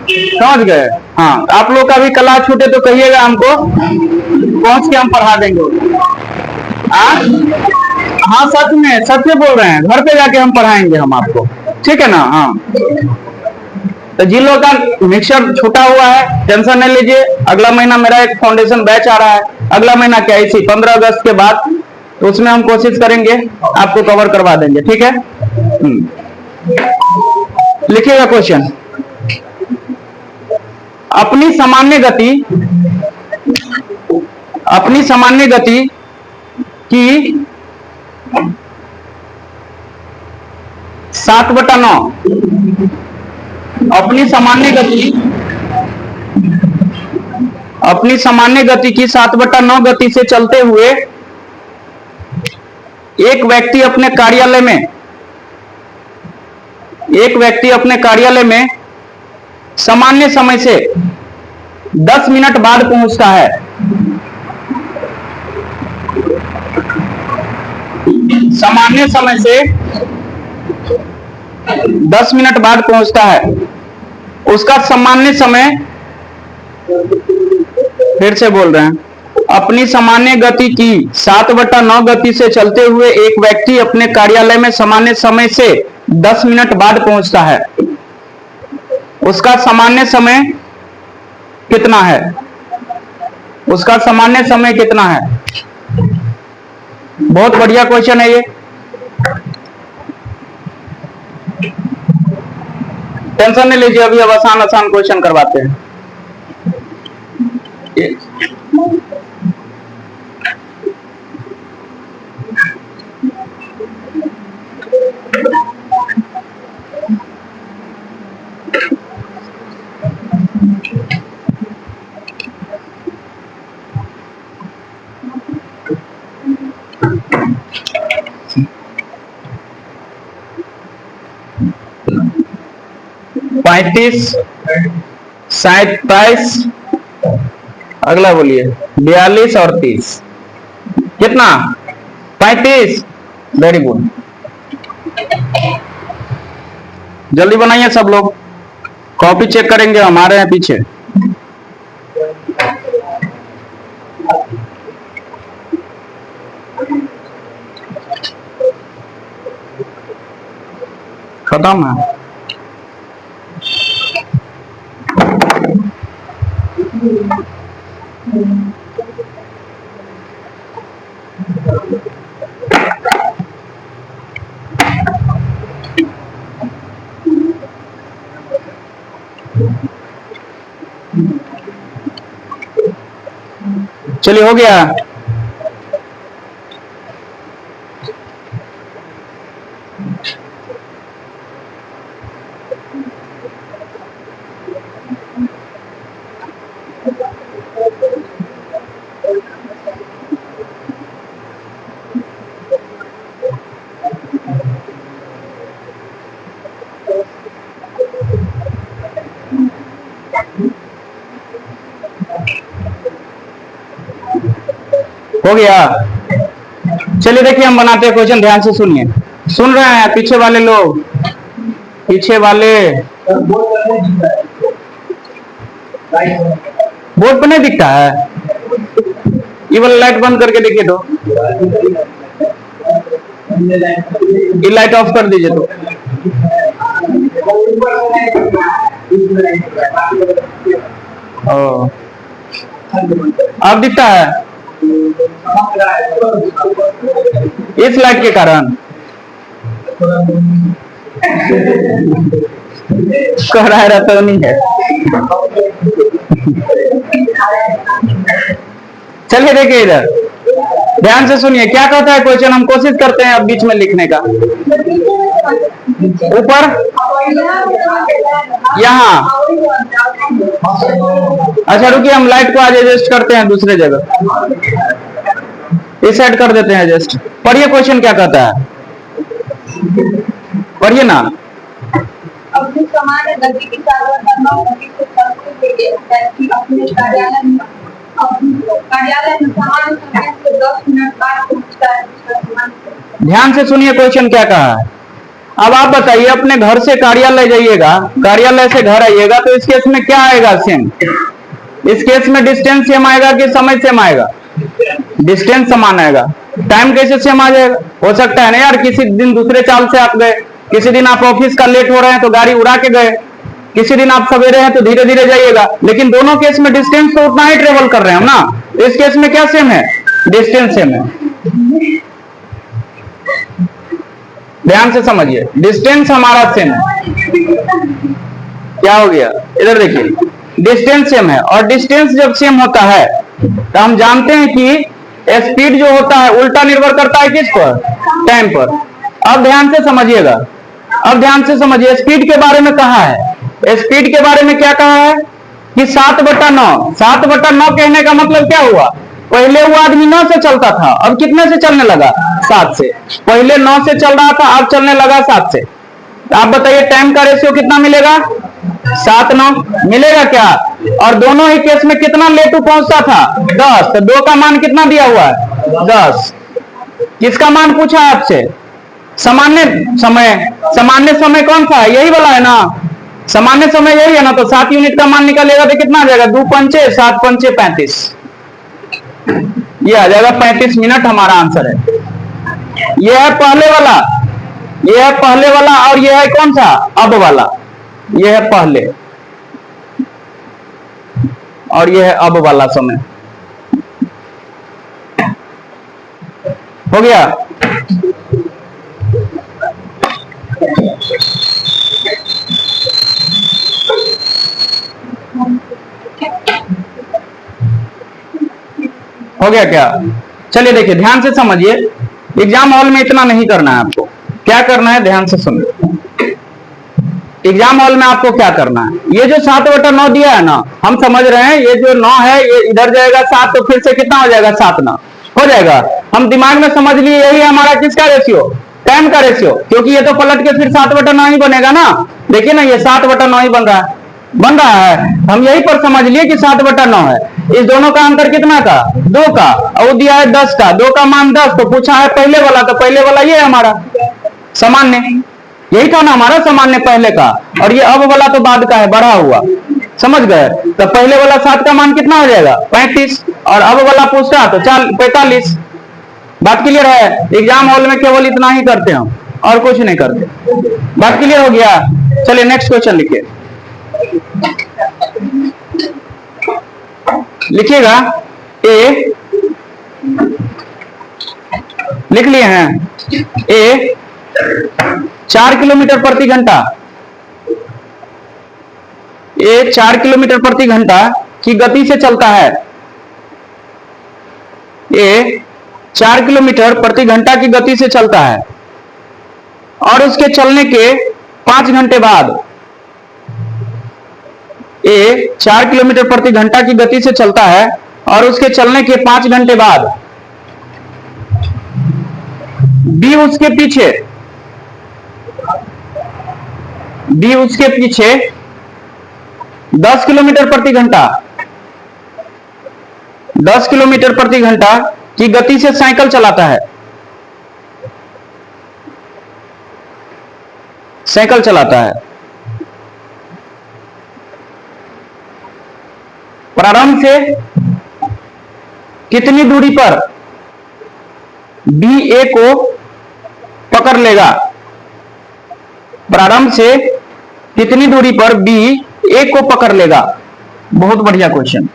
समझ गए? हाँ, आप लोग का भी क्लास छूटे तो कहिएगा हमको, पहुंच के हम पढ़ा देंगे। हाँ सच में, सच में बोल रहे हैं, घर पे जाके हम पढ़ाएंगे हम आपको, ठीक है ना? हाँ, तो जिन लोगों का मिक्सचर छूटा हुआ है टेंशन नहीं लीजिए। अगला महीना मेरा एक फाउंडेशन बैच आ रहा है, अगला महीना क्या, इसी 15 अगस्त के बाद, तो उसमें हम कोशिश करेंगे आपको कवर करवा देंगे, ठीक है? लिखिएगा क्वेश्चन। अपनी सामान्य गति की 7/9, अपनी सामान्य गति की 7/9 गति से चलते हुए एक व्यक्ति अपने कार्यालय में सामान्य समय से 10 मिनट बाद पहुंचता है। सामान्य समय से 10 मिनट बाद पहुंचता है। उसका सामान्य समय, फिर से बोल रहे हैं, अपनी सामान्य गति की 7/9 गति से चलते हुए एक व्यक्ति अपने कार्यालय में सामान्य समय से 10 मिनट बाद पहुंचता है। उसका सामान्य समय कितना है? उसका सामान्य समय कितना है? बहुत बढ़िया क्वेश्चन है ये। टेंशन नहीं लीजिए, अभी अब आसान क्वेश्चन करवाते हैं। 35, 27, अगला बोलिए 42 और 30, कितना 35। वेरी गुड, जल्दी बनाइए सब लोग, कॉपी चेक करेंगे, हमारे हैं पीछे। खत्म है। चलिए हो गया। हो गया। चलिए देखिए हम बनाते हैं क्वेश्चन, ध्यान से सुनिए। सुन रहे हैं पीछे वाले लोग, पीछे वाले बोर्ड पर नहीं दिखता है, ये वाला लाइट बंद करके देखिए तो, ये लाइट ऑफ कर दीजिए तो। अब दिखता है इस लाइट के कारण, कह रहा रहता तो नहीं है। चलिए देखिए इधर, ध्यान से सुनिए क्या कहता है क्वेश्चन, हम कोशिश करते हैं अब बीच में लिखने का। ऊपर यहाँ, अच्छा रुकिए हम लाइट को आज एडजस्ट करते हैं दूसरे जगह, इस साइड कर देते हैं एडजस्ट। पढ़िए क्वेश्चन क्या कहता है, पढ़िए ना। अपने समान गति की अपने कार्यालय में समान समय से 10 मिनट बाद पहुंचता है। ध्यान से सुनिए क्वेश्चन क्या कहा है। अब आप बताइए, अपने घर से कार्यालय जाइएगा, कार्यालय से घर आइएगा, तो इस केस में क्या आएगा सेम? इस केस में डिस्टेंस सेम आएगा कि समय सेम आएगा? डिस्टेंस समान आएगा। टाइम कैसे सेम आ जाएगा? हो सकता है ना यार किसी दिन दूसरे चाल से आप गए, किसी दिन आप ऑफिस का लेट हो रहे हैं तो गाड़ी उड़ा के गए, किसी दिन आप सवेरे हैं तो धीरे धीरे जाइएगा, लेकिन दोनों केस में डिस्टेंस तो उतना ही ट्रेवल कर रहे हैं ना। इस केस में क्या सेम है? डिस्टेंस सेम है। ध्यान से समझिए, डिस्टेंस हमारा सेम है। क्या हो गया? इधर देखिए, डिस्टेंस सेम है, और डिस्टेंस जब सेम होता है तो हम जानते हैं कि स्पीड जो होता है उल्टा निर्भर करता है किस पर? टाइम पर। अब ध्यान से समझिएगा, अब ध्यान से समझिए, स्पीड के बारे में कहा है। स्पीड के बारे में क्या कहा है कि 7/9। 7/9 कहने का मतलब क्या हुआ? पहले वो आदमी 9 से चलता था, अब कितने से चलने लगा? 7 से। पहले 9 से चल रहा था, अब चलने लगा 7 से। आप बताइए टाइम का रेशियो कितना मिलेगा? 7/9 मिलेगा क्या? और दोनों ही केस में कितना लेटू पहुंचता था? 10। तो 2 का मान कितना दिया हुआ है? 10। किसका मान पूछा आपसे? सामान्य समय। सामान्य समय कौन सा है? यही वाला है ना, सामान्य समय यही है ना। तो 7 यूनिट का मान निकालेगा तो कितना आ जाएगा? 2 पंचे 7 पंचे 35, ये आ जाएगा 35 मिनट। हमारा आंसर है, ये है पहले वाला, ये है पहले वाला, और ये है कौन सा? अब वाला। ये है पहले और ये है अब वाला समय। हो गया? हो गया क्या? चलिए देखिए ध्यान से समझिए, एग्जाम हॉल में इतना नहीं करना है आपको। क्या करना है? ध्यान से सुनिए, एग्जाम हॉल में आपको क्या करना है, ये जो 7/9 दिया है ना, हम समझ रहे हैं ये जो 9 है ये इधर जाएगा 7, तो फिर से कितना हो जाएगा? 7/9 हो जाएगा। हम दिमाग में समझ लिए यही है हमारा किसका रेशियो? टाइम का रेशियो, क्योंकि ये तो पलट के फिर 7/9 ही बनेगा ना। देखिए ना, ये 7/9 ही बन रहा है। हम यही पर समझ लिए कि 7/9 है। इस दोनों का अंतर कितना का? 2 का। और वो दिया है 10 का। 2 का मान 10, तो पूछा है पहले वाला, तो पहले वाला ये है हमारा सामान्य। यही था ना हमारा सामान्य पहले का। और ये अब वाला तो बाद का है, बढ़ा हुआ। समझ गए? तो पहले वाला 7 का मान कितना हो जाएगा? 35। और अब वाला पूछता तो 45। बात क्लियर है? एग्जाम हॉल में केवल इतना ही करते हैं, और कुछ नहीं करते। बात क्लियर हो गया? चलिए नेक्स्ट क्वेश्चन लिखिए। लिखिएगा ए, लिख लिए हैं? ए 4 किलोमीटर प्रति घंटा, ए 4 किलोमीटर प्रति घंटा की गति से चलता है। ए 4 किलोमीटर प्रति घंटा की गति से चलता है और उसके चलने के 5 घंटे बाद, ए 4 किलोमीटर प्रति घंटा की गति से चलता है और उसके चलने के 5 घंटे बाद बी उसके पीछे 10 किलोमीटर प्रति घंटा 10 किलोमीटर प्रति घंटा की गति से साइकिल चलाता है। साइकिल चलाता है। प्रारंभ से कितनी दूरी पर बी ए को पकड़ लेगा? प्रारंभ से कितनी दूरी पर बी ए को पकड़ लेगा? बहुत बढ़िया क्वेश्चन।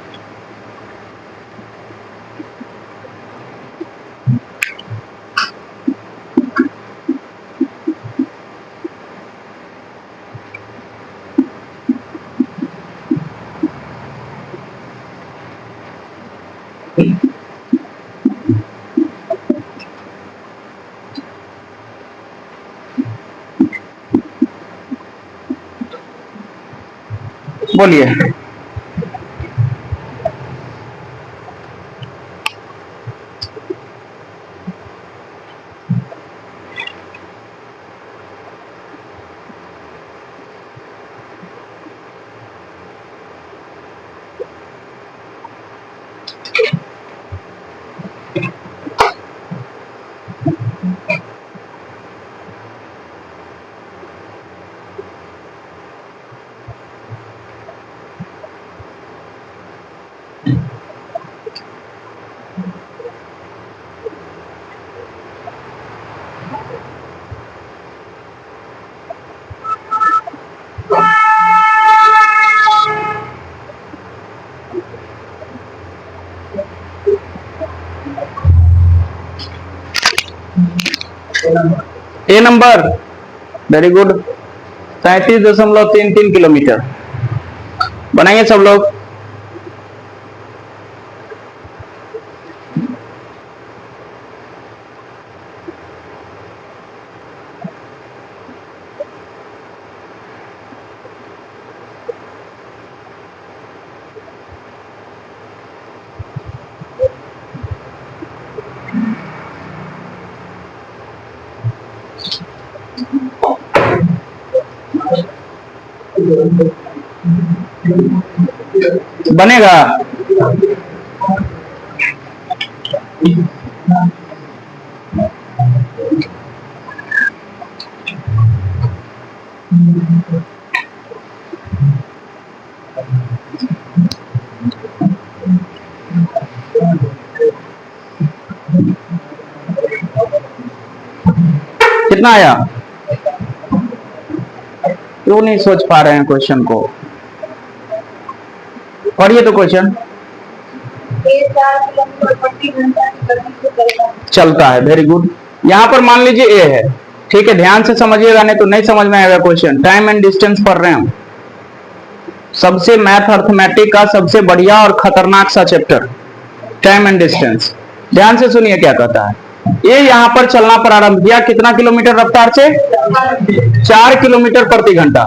बोलिए। ए नंबर, वेरी गुड। 37.33 किलोमीटर बनाइए सब लोग। बनेगा? कितना आया? क्यों नहीं सोच पा रहे हैं क्वेश्चन को? पढ़िए तो क्वेश्चन। चलता है, वेरी गुड। यहां पर मान लीजिए ए है, ठीक है, ध्यान से समझिएगा, नहीं तो नहीं समझ में आएगा क्वेश्चन। टाइम एंड डिस्टेंस पढ़ रहे हैं हम, सबसे मैथ अर्थमेटिक का सबसे बढ़िया और खतरनाक सा चैप्टर, टाइम एंड डिस्टेंस। ध्यान से सुनिए क्या कहता है। ये यहां पर चलना प्रारंभ किया, कितना किलोमीटर रफ्तार से? 4 किलोमीटर प्रति घंटा।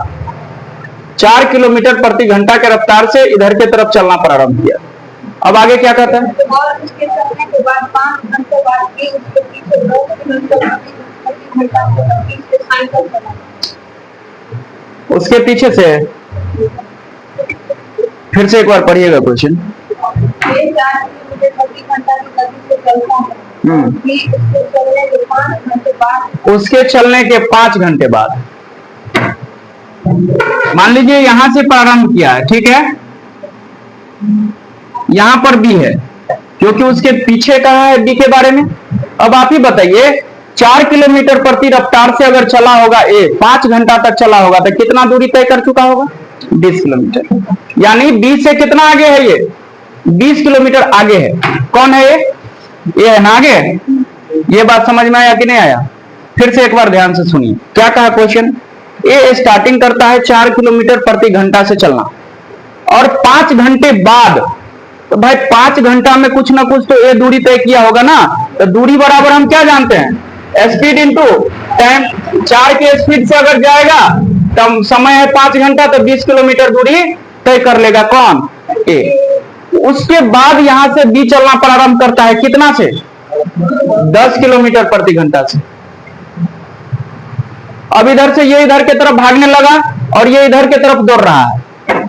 4 किलोमीटर प्रति घंटा के रफ्तार से इधर के तरफ चलना प्रारंभ किया। अब आगे क्या कहता है? और उसके चलने के बाद 5 घंटे बाद भी उसके पीछे 9 किलोमीटर प्रति घंटा की गति से साइकिल चलाता है। उसके पीछे से फिर से एक बार पढ़िएगा क्वेश्चन। ये 4 किलोमीटर प्रति घंटा की गति से चलता है। उसके चलने के 5 घंटे बाद मान लीजिए यहां से प्रारंभ किया है, ठीक है, यहां पर बी है, क्योंकि उसके पीछे कहा है बी के बारे में। अब आप ही बताइए 4 किलोमीटर प्रति रफ्तार से अगर चला होगा ए, 5 घंटा तक चला होगा तो कितना दूरी तय कर चुका होगा? 20 किलोमीटर। यानी बी से कितना आगे है ये? 20 किलोमीटर आगे है। कौन है ये है ना आगे। ये बात समझ में आया कि नहीं आया? फिर से एक बार ध्यान से सुनिए क्या कहा क्वेश्चन। ए स्टार्टिंग करता है 4 किलोमीटर प्रति घंटा से चलना और 5 घंटे बाद, तो भाई 5 घंटा में कुछ ना कुछ तो ए दूरी तय किया होगा ना। तो दूरी बराबर हम क्या जानते हैं? Speed into time. 4 की स्पीड से अगर जाएगा तब समय है 5 घंटा, तो 20 किलोमीटर दूरी तय कर लेगा कौन? ए। उसके बाद यहां से बी चलना प्रारंभ करता है कितना से? 10 किलोमीटर प्रति घंटा से। अब इधर से ये इधर की तरफ भागने लगा और ये इधर की तरफ दौड़ रहा है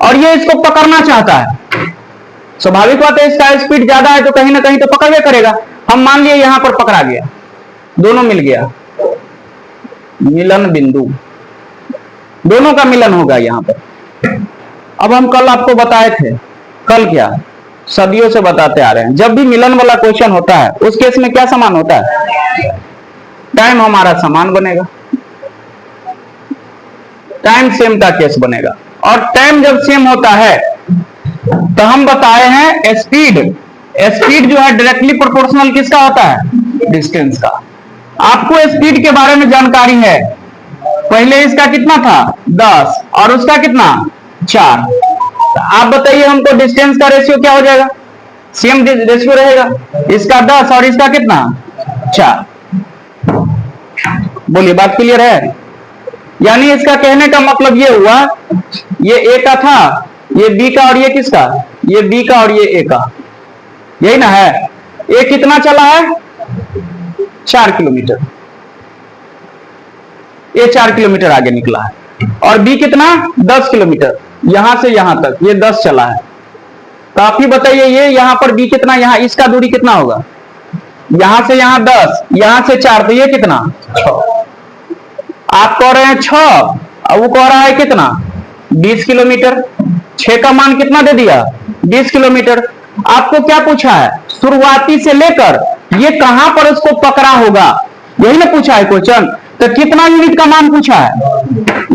और ये इसको पकड़ना चाहता है। स्वाभाविक बात है, इसका स्पीड ज्यादा है तो कहीं ना कहीं तो पकड़वे करेगा। हम मान लिए यहां पर पकड़ा गया, दोनों मिल गया, मिलन बिंदु, दोनों का मिलन होगा यहां पर। अब हम कल आपको बताए थे, कल क्या सदियों से बताते आ रहे हैं, जब भी मिलन वाला क्वेश्चन होता है उस केस में क्या समान होता है? टाइम हमारा समान बनेगा, टाइम सेम का केस बनेगा। और टाइम जब सेम होता है तो हम बताए हैं स्पीड, स्पीड जो है डायरेक्टली प्रोपोर्शनल किसका होता है? डिस्टेंस का। आपको स्पीड के बारे में जानकारी है, पहले इसका कितना था? 10 और उसका कितना? 4। तो आप बताइए हमको डिस्टेंस का रेशियो क्या हो जाएगा? सेम रेशियो रहेगा, इसका 10 और इसका कितना? 4। बोलिए बात क्लियर है? यानी इसका कहने का मतलब ये हुआ, ये ए का था, ये बी का और ये किसका? ये बी का और ये ए का, यही ना है। ए कितना चला है? 4 किलोमीटर। ये 4 किलोमीटर आगे निकला है और बी कितना? 10 किलोमीटर। यहां से यहां तक ये 10 चला है। तो आप ही बताइए ये यहां पर बी कितना, यहां इसका दूरी कितना होगा? यहां से यहां 10, यहां से 4, तो ये कितना? 6। आप कह रहे हैं 6 और वो कह रहा है कितना? 20 किलोमीटर। 6 का मान कितना दे दिया? 20 किलोमीटर। आपको क्या पूछा है? शुरुआती से लेकर ये कहां पर उसको पकड़ा होगा, यही ना पूछा है क्वेश्चन। तो कितना यूनिट का मान पूछा है?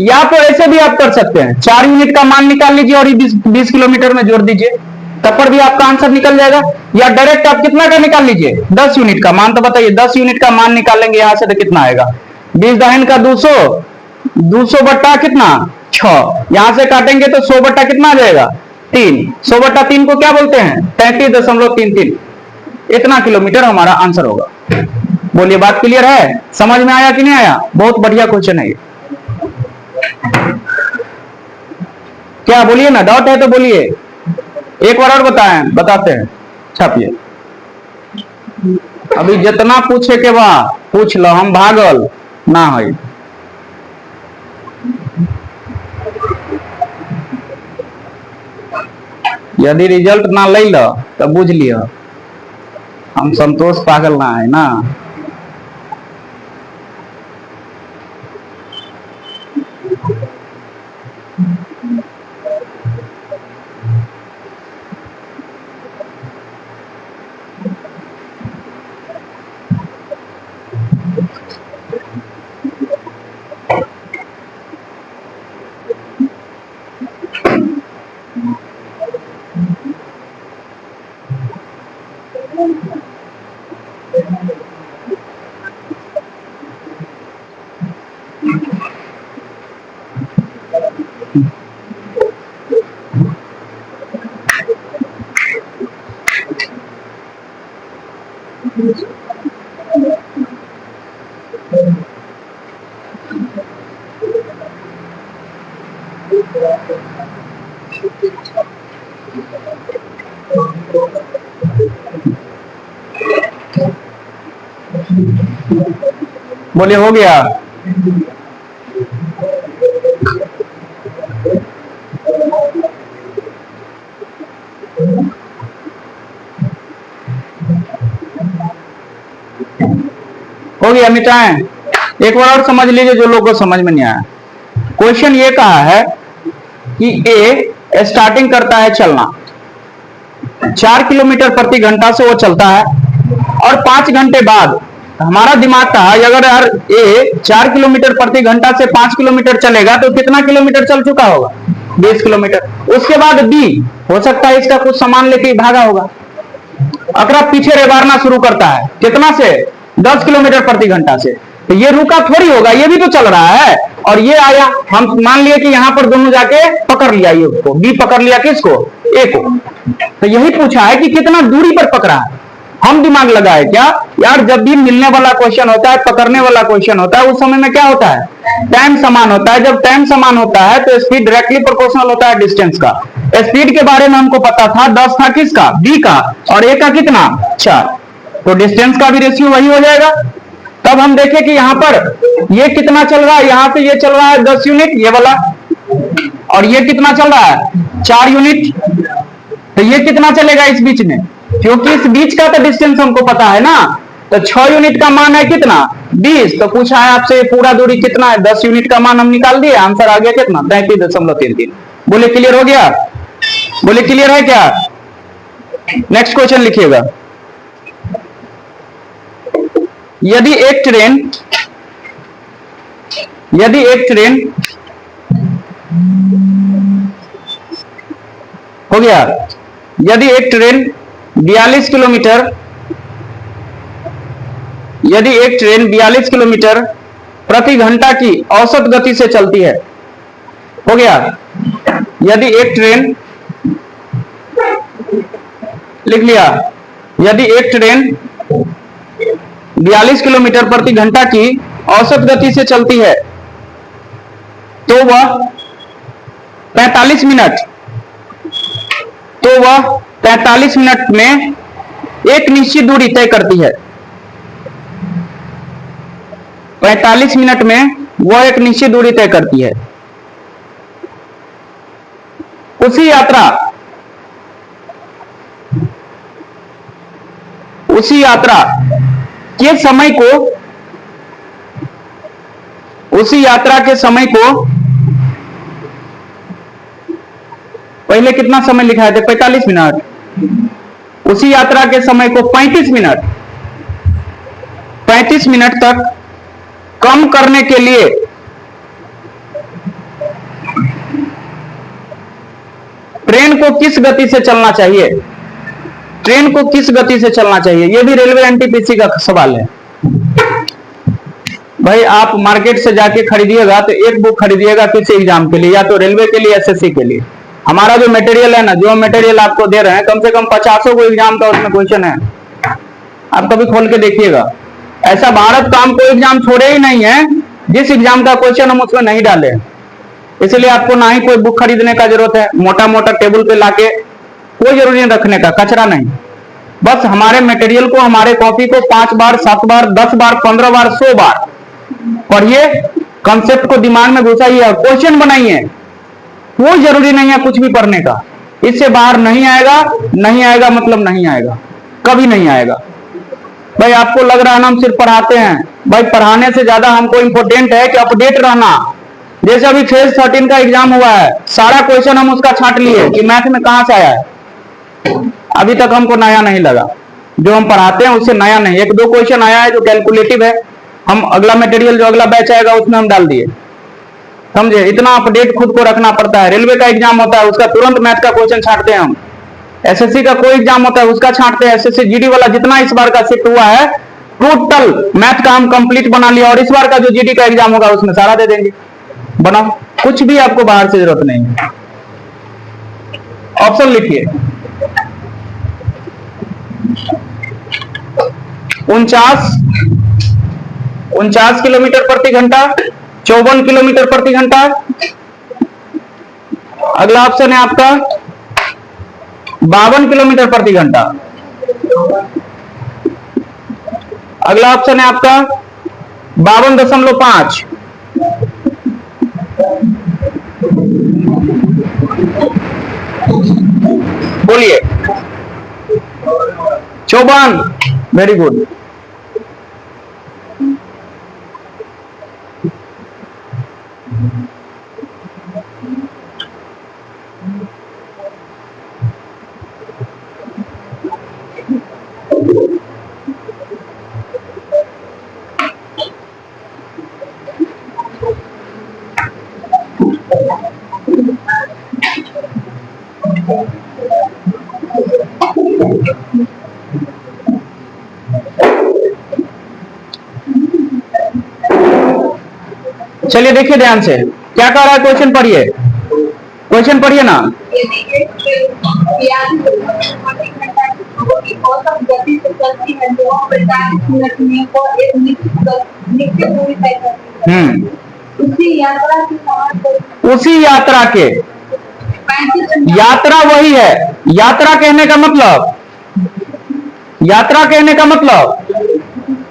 या तो ऐसे भी आप कर सकते हैं, 4 यूनिट का मान निकाल लीजिए और 20 किलोमीटर में जोड़ दीजिए, तब पर भी आपका आंसर निकल जाएगा। या डायरेक्ट आप कितना का निकाल लीजिए? 10 यूनिट का मान। तो बताइए 10 यूनिट का मान निकालेंगे यहां से तो कितना आएगा? 20 दहन का 200, 200 बट्टा कितना? 6। यहां से काटेंगे तो 100 बट्टा कितना आ जाएगा? 3। 100 बट्टा 3 को क्या बोलते हैं? 33.33। इतना किलोमीटर हमारा आंसर होगा। बोलिए बात क्लियर है? समझ में आया कि नहीं आया? बहुत बढ़िया क्वेश्चन है ये। क्या बोलिए ना, डाउट है तो बोलिए। एक बार और बताते हैं, छापिए। अभी जितना पूछे के बाद पूछ लो, हम भागल ना है। यदि रिजल्ट ना ले लो तो बुझ लियो हम संतोष पागल ना है ना। बोलिए हो गया। हो गया, मिटाएं। एक बार और समझ लीजिए जो लोगों को समझ में नहीं आया। क्वेश्चन ये कहा है कि ए स्टार्टिंग करता है चलना, 4 किलोमीटर प्रति घंटा से वो चलता है, और 5 घंटे बाद हमारा दिमाग था अगर यार ए 4 किलोमीटर प्रति घंटा से 5 किलोमीटर चलेगा तो कितना किलोमीटर चल चुका होगा, 20 किलोमीटर। उसके बाद बी हो सकता है इसका कुछ सामान लेके भागा होगा, अकरा पीछे रेबारना शुरू करता है, कितना से, 10 किलोमीटर प्रति घंटा से। तो ये रुका थोड़ी होगा, ये भी तो चल रहा है, और ये आया, हम मान लिए कि यहां पर दोनों जाके पकड़ लिया, ये उसको बी पकड़ लिया, किसको, ए को। तो यही पूछा है कि कितना दूरी पर पकड़ा है। हम दिमाग लगाए क्या यार, जब भी मिलने वाला क्वेश्चन होता है, पकड़ने वाला क्वेश्चन होता है, उस समय में क्या होता है, टाइम समान होता है। जब टाइम समान होता है तो स्पीड डायरेक्टली प्रोपोर्शनल होता है डिस्टेंस का। स्पीड के बारे में हमको पता था 10 था किसका, बी का, और ए का कितना, 4, तो डिस्टेंस का भी रेशियो वही हो जाएगा। तब हम देखें कि यहां पर ये कितना चल रहा है, यहां से ये चल रहा है 10 यूनिट ये वाला, और ये कितना चल रहा है, 4 यूनिट। तो ये कितना चलेगा इस बीच में, क्योंकि इस बीच का तो डिस्टेंस हमको पता है ना। तो 6 यूनिट का मान है कितना, 20। तो पूछा है आपसे पूरा दूरी कितना है, 10 यूनिट का मान हम निकाल दिए, आंसर आ गया कितना, 33.33। बोले क्लियर हो गया, बोले क्लियर है क्या। नेक्स्ट क्वेश्चन लिखिएगा। यदि एक ट्रेन हो गया, यदि एक ट्रेन 42 किलोमीटर प्रति घंटा की औसत गति से चलती है, हो गया, यदि एक ट्रेन, लिख लिया, यदि एक ट्रेन 42 किलोमीटर प्रति घंटा की औसत गति से चलती है तो वह 45 मिनट में एक निश्चित दूरी तय करती है। 45 मिनट में वह एक निश्चित दूरी तय करती है। उसी यात्रा के समय को पहले कितना समय लिखा थे, 45 मिनट। उसी यात्रा के समय को 35 मिनट तक कम करने के लिए ट्रेन को किस गति से चलना चाहिए, ट्रेन को किस गति से चलना चाहिए। यह भी रेलवे एनटीपीसी का सवाल है। भाई आप मार्केट से जाके खरीदिएगा तो एक बुक खरीदिएगा किस एग्जाम के लिए, या तो रेलवे के लिए, एसएससी के लिए। हमारा जो मटेरियल है ना, जो मटेरियल आपको दे रहे हैं, कम से कम 50 को एग्जाम का उसमें क्वेश्चन है, आप कभी खोल के देखिएगा। ऐसा भारत काम कोई एग्जाम छोड़े ही नहीं है जिस एग्जाम का क्वेश्चन हम उसमें नहीं डाले। इसलिए आपको ना ही कोई बुक खरीदने का जरूरत है, मोटा मोटा टेबल पे लाके कोई जरूरी नहीं रखने का, कचरा नहीं। बस हमारे मटेरियल को, हमारे कॉपी को 5 बार, 7 बार, 10 बार, 15 बार, 100 बार पढ़िए, कंसेप्ट को दिमाग में घुसाइए और क्वेश्चन बनाइए। कोई जरूरी नहीं है कुछ भी पढ़ने का, इससे बाहर नहीं आएगा। नहीं आएगा मतलब नहीं आएगा, कभी नहीं आएगा। भाई आपको लग रहा है ना हम सिर्फ पढ़ाते हैं, भाई पढ़ाने से ज्यादा हमको इंपॉर्टेंट है कि अपडेट रहना। जैसे अभी फेज 13 का एग्जाम हुआ है, सारा क्वेश्चन हम उसका छांट लिए कि मैथ में कहां से आया है। अभी तक हमको नया नहीं लगा, जो हम पढ़ाते हैं उससे नया नहीं। 1-2 क्वेश्चन आया है जो कैलकुलेटिव है, हम अगला मटेरियल जो अगला बैच आएगा उसमें हम डाल दिए, समझे। इतना अपडेट खुद को रखना पड़ता है। रेलवे का एग्जाम होता है उसका तुरंत मैथ का क्वेश्चन छांटते हैं हम। एसएससी का कोई एग्जाम होता है उसका छांटते हैं। एसएससी जीडी वाला जितना इस बार का शिफ्ट हुआ है, टोटल मैथ का हम कंप्लीट बना लिया, और इस बार का जो जीडी का एग्जाम होगा उसमें सारा दे देंगे। बनाओ, कुछ भी आपको बाहर से जरूरत नहीं है। ऑप्शन लिखिए, 49 किलोमीटर प्रति घंटा, 54 किलोमीटर प्रति घंटा। अगला ऑप्शन है आपका 52 किलोमीटर प्रति घंटा। अगला ऑप्शन है आपका 52.5। बोलिए, 54। Very good. चलिए देखिए ध्यान से क्या कह रहा है, क्वेश्चन पढ़िए, क्वेश्चन पढ़िए ना। यदि एक ट्रेन यानी 40 घंटा की औसत गति से चलती है तो वह 45 मिनट में और एक निश्चित दूरी तय करती है। उसी यात्रा के समान उसी यात्रा के, 35 यात्रा वही है, यात्रा कहने का मतलब, यात्रा कहने का मतलब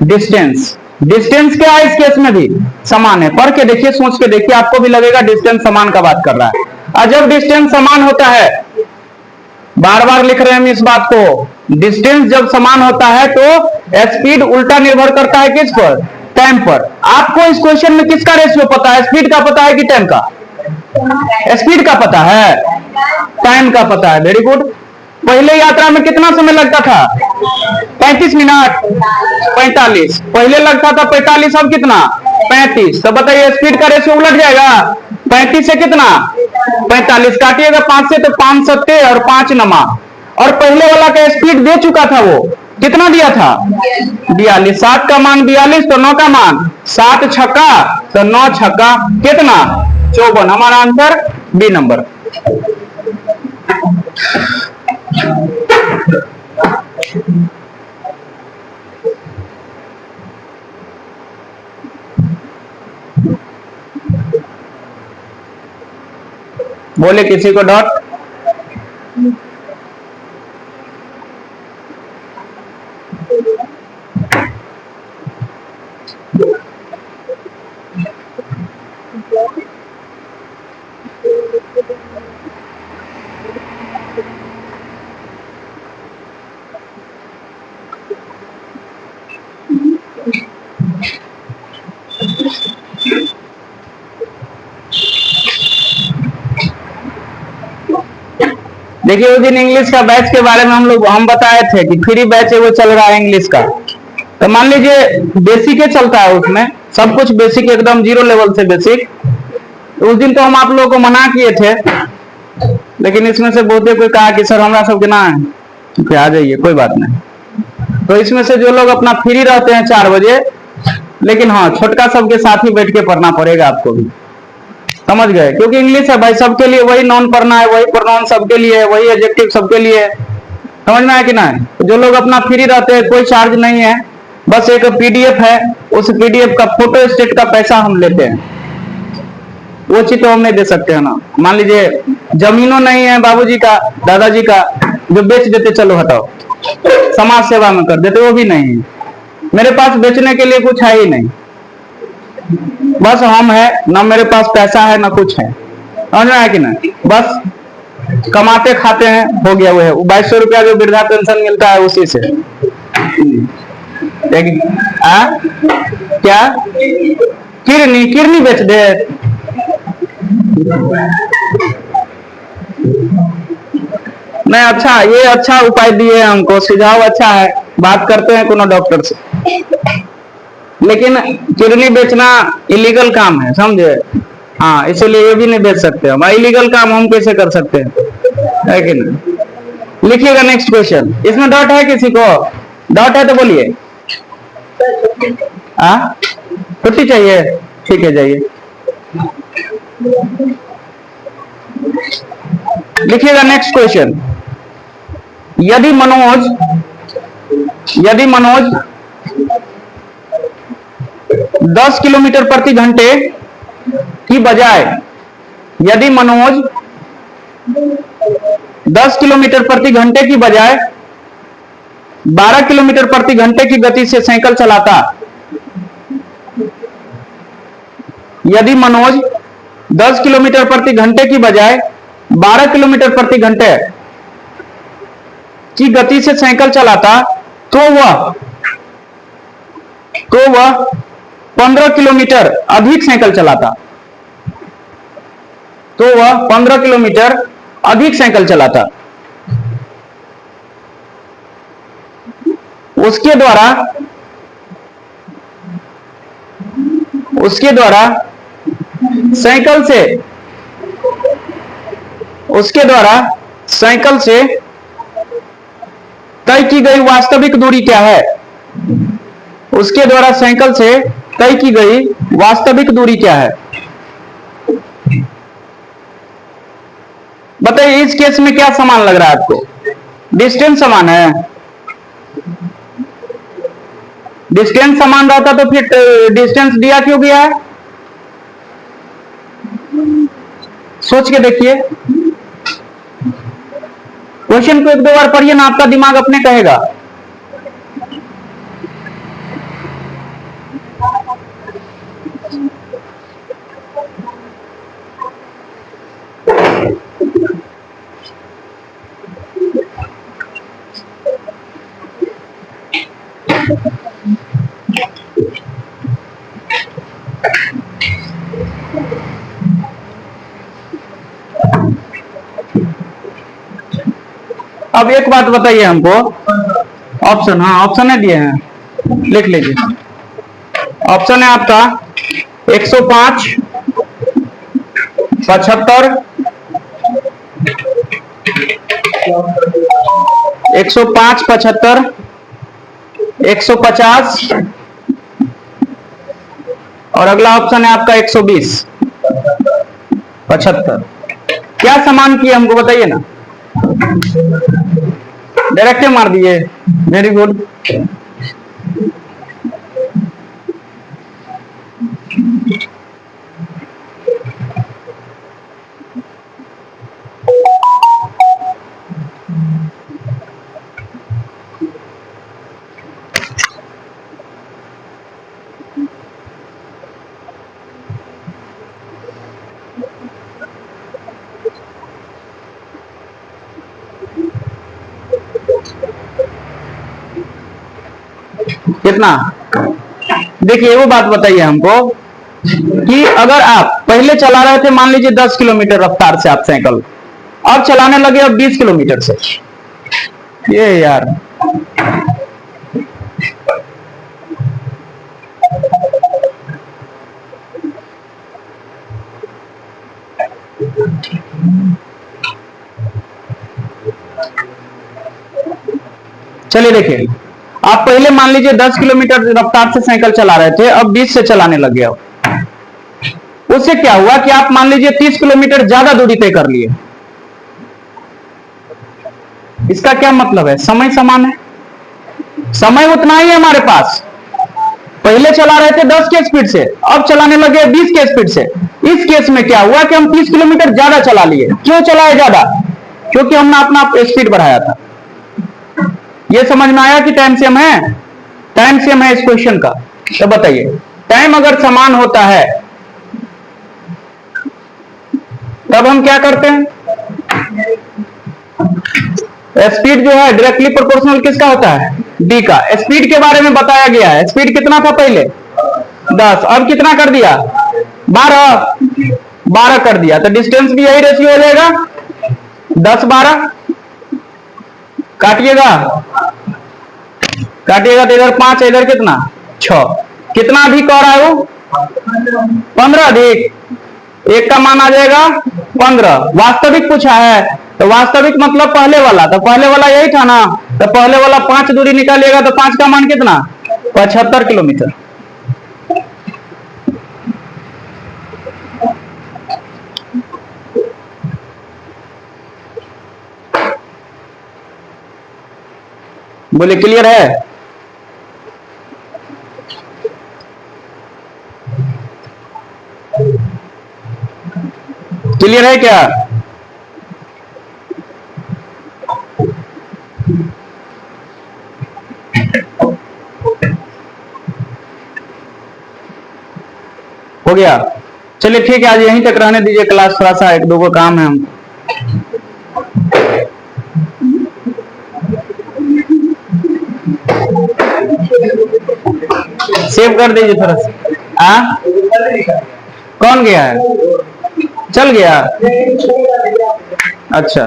डिस्टेंस। डिस्टेंस क्या है इस केस में भी समान है। पढ़ के देखिए, सोच के देखिए, आपको भी लगेगा डिस्टेंस समान का बात कर रहा है। और जब डिस्टेंस समान होता है, बार बार लिख रहे हैं हम इस बात को, डिस्टेंस जब समान होता है तो स्पीड उल्टा निर्भर करता है किस पर, टाइम पर। आपको इस क्वेश्चन में किसका रेशियो पता है, स्पीड का पता है कि टाइम का? स्पीड का पता है, टाइम का पता है। Very good. पहले यात्रा में कितना समय लगता था? 35 मिनट, 45। पहले लगता था 45, अब कितना? 35। तो बताइए स्पीड का रेशियो उलट जाएगा, 35 से कितना? 45। काटिएगा 5 से तो 5 सत्ते और 5 नमा, और पहले वाला का स्पीड दे चुका था, वो कितना दिया था? 42। 7 का मान 42 तो 9 का मान 7 छक्का तो 9 छक्का कितना? 54। हमारा आंसर बी नंबर। बोले किसी को डॉट? देखिए उस दिन इंग्लिश का बैच के बारे में हम बताए थे कि फ्री बैच है वो चल रहा है इंग्लिश का। तो मान लीजिए बेसिक ही चलता है, उसमें सब कुछ बेसिक, एकदम 0 लेवल से बेसिक। तो उस दिन तो हम आप लोगों को मना किए थे, लेकिन इसमें से बहुते कोई कहा कि सर हमारा सब गिना है, क्योंकि आ जाइए कोई बात नहीं। तो इसमें से जो लोग अपना फ्री रहते हैं 4 बजे, लेकिन हाँ छोटका सबके साथ ही बैठ के पढ़ना पड़ेगा आपको भी, समझ गए? क्योंकि इंग्लिश है भाई, सबके लिए वही नॉन पढ़ना है, वही प्रोनाउन सबके लिए है, वही एडजेक्टिव सबके लिए है, समझ में आया कि ना? जो लोग अपना फ्री रहते हैं, कोई चार्ज नहीं है, बस एक पीडीएफ है, उस पीडीएफ का फोटो स्टेट का पैसा हम लेते हैं, वो चीज तो हम नहीं दे सकते हैं ना। मान लीजिए जमीनों नहीं है बाबूजी का, दादाजी का, जो बेच देते, चलो हटाओ, समाज सेवा में कर देते, वो भी नहीं है। मेरे पास बेचने के लिए कुछ है ही नहीं, बस हम है ना, मेरे पास पैसा है ना कुछ है, समझ में आया कि ना? बस कमाते खाते हैं, हो गया। वो है 2200 रुपया जो वृद्धा पेंशन मिलता है उसी से। क्या किरनी, किरनी बेच दे? नहीं, अच्छा, ये अच्छा उपाय दिए हमको, सुझाव अच्छा है, बात करते हैं कोनो डॉक्टर से। लेकिन किडनी बेचना इलीगल काम है, समझे? हाँ, इसलिए ये भी नहीं बेच सकते हम। इलीगल काम हम कैसे कर सकते हैं, है कि नहीं? लिखिएगा नेक्स्ट क्वेश्चन। इसमें डॉट है किसी को? डॉट है तो बोलिए। छुट्टी चाहिए? ठीक है, जाइए। लिखिएगा नेक्स्ट क्वेश्चन। यदि मनोज 10 किलोमीटर प्रति घंटे की बजाय, यदि मनोज 10 किलोमीटर प्रति घंटे की बजाय 12 किलोमीटर प्रति घंटे की गति से साइकिल चलाता, यदि मनोज 10 किलोमीटर प्रति घंटे की बजाय 12 किलोमीटर प्रति घंटे की गति से साइकिल चलाता, तो वह 15 किलोमीटर अधिक साइकिल चलाता, तो वह 15 किलोमीटर अधिक साइकिल चलाता। उसके द्वारा साइकिल से तय की गई वास्तविक दूरी क्या है? उसके द्वारा साइकिल से तय की गई वास्तविक दूरी क्या है? बताइए इस केस में क्या समान लग रहा है आपको? डिस्टेंस समान है। डिस्टेंस समान रहता तो फिर डिस्टेंस दिया क्यों गया है? सोच के देखिए, क्वेश्चन को एक दो बार पढ़िए ना, आपका दिमाग अपने कहेगा। अब एक बात बताइए हमको, ऑप्शन, हाँ ऑप्शन है दिए हैं, लिख लीजिए। ऑप्शन है आपका 105, 75, 105, 75, 150 और अगला ऑप्शन है आपका 120, 75। क्या समान किए हमको बताइए ना। डायरेक्ट मार दिए, वेरी गुड। कितना? देखिए वो बात बताइए हमको कि अगर आप पहले चला रहे थे मान लीजिए 10 किलोमीटर रफ्तार से आप साइकिल, अब चलाने लगे अब 20 किलोमीटर से, ये यार चलिए देखिए, आप पहले मान लीजिए 10 किलोमीटर रफ्तार से साइकिल चला रहे थे, अब 20 से चलाने लगे हो। उससे क्या हुआ कि आप मान लीजिए 30 किलोमीटर ज्यादा दूरी तय कर लिए। इसका क्या मतलब है? समय समान है, समय उतना ही है हमारे पास। पहले चला रहे थे 10 के स्पीड से, अब चलाने लगे 20 के स्पीड से। इस केस में क्या हुआ कि हम 30 किलोमीटर ज्यादा चला लिए। क्यों चलाए ज्यादा? क्योंकि हमने अपना स्पीड बढ़ाया था। ये समझ में आया कि टाइम सेम है? टाइम सेम है इस क्वेश्चन का। तो बताइए, टाइम अगर समान होता है तब हम क्या करते हैं? स्पीड जो है डायरेक्टली प्रोपोर्शनल किसका होता है? डी का। स्पीड के बारे में बताया गया है। स्पीड कितना था पहले? 10, अब कितना कर दिया? 12 कर दिया। तो डिस्टेंस भी यही रेशियो हो जाएगा, 10 12। काटिएगा काटिएगा तो इधर 5, इधर कितना? 6। कितना अधिक हो रहा है वो? 15 अधिक। एक का मान आ जाएगा 15। वास्तविक पूछा है तो वास्तविक मतलब पहले वाला, तो पहले वाला यही था ना, तो पहले वाला 5 दूरी निकालिएगा तो 5 का मान कितना? 75 किलोमीटर। बोले क्लियर है? क्लियर है क्या? हो गया? चलिए ठीक है, आज यहीं तक रहने दीजिए क्लास, थोड़ा सा एक दो को काम है हम। सेव कर दीजिए थोड़ा सा। कौन गया है? चल गया? अच्छा,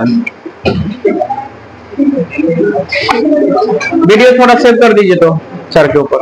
वीडियो थोड़ा सेव कर दीजिए तो सर के ऊपर।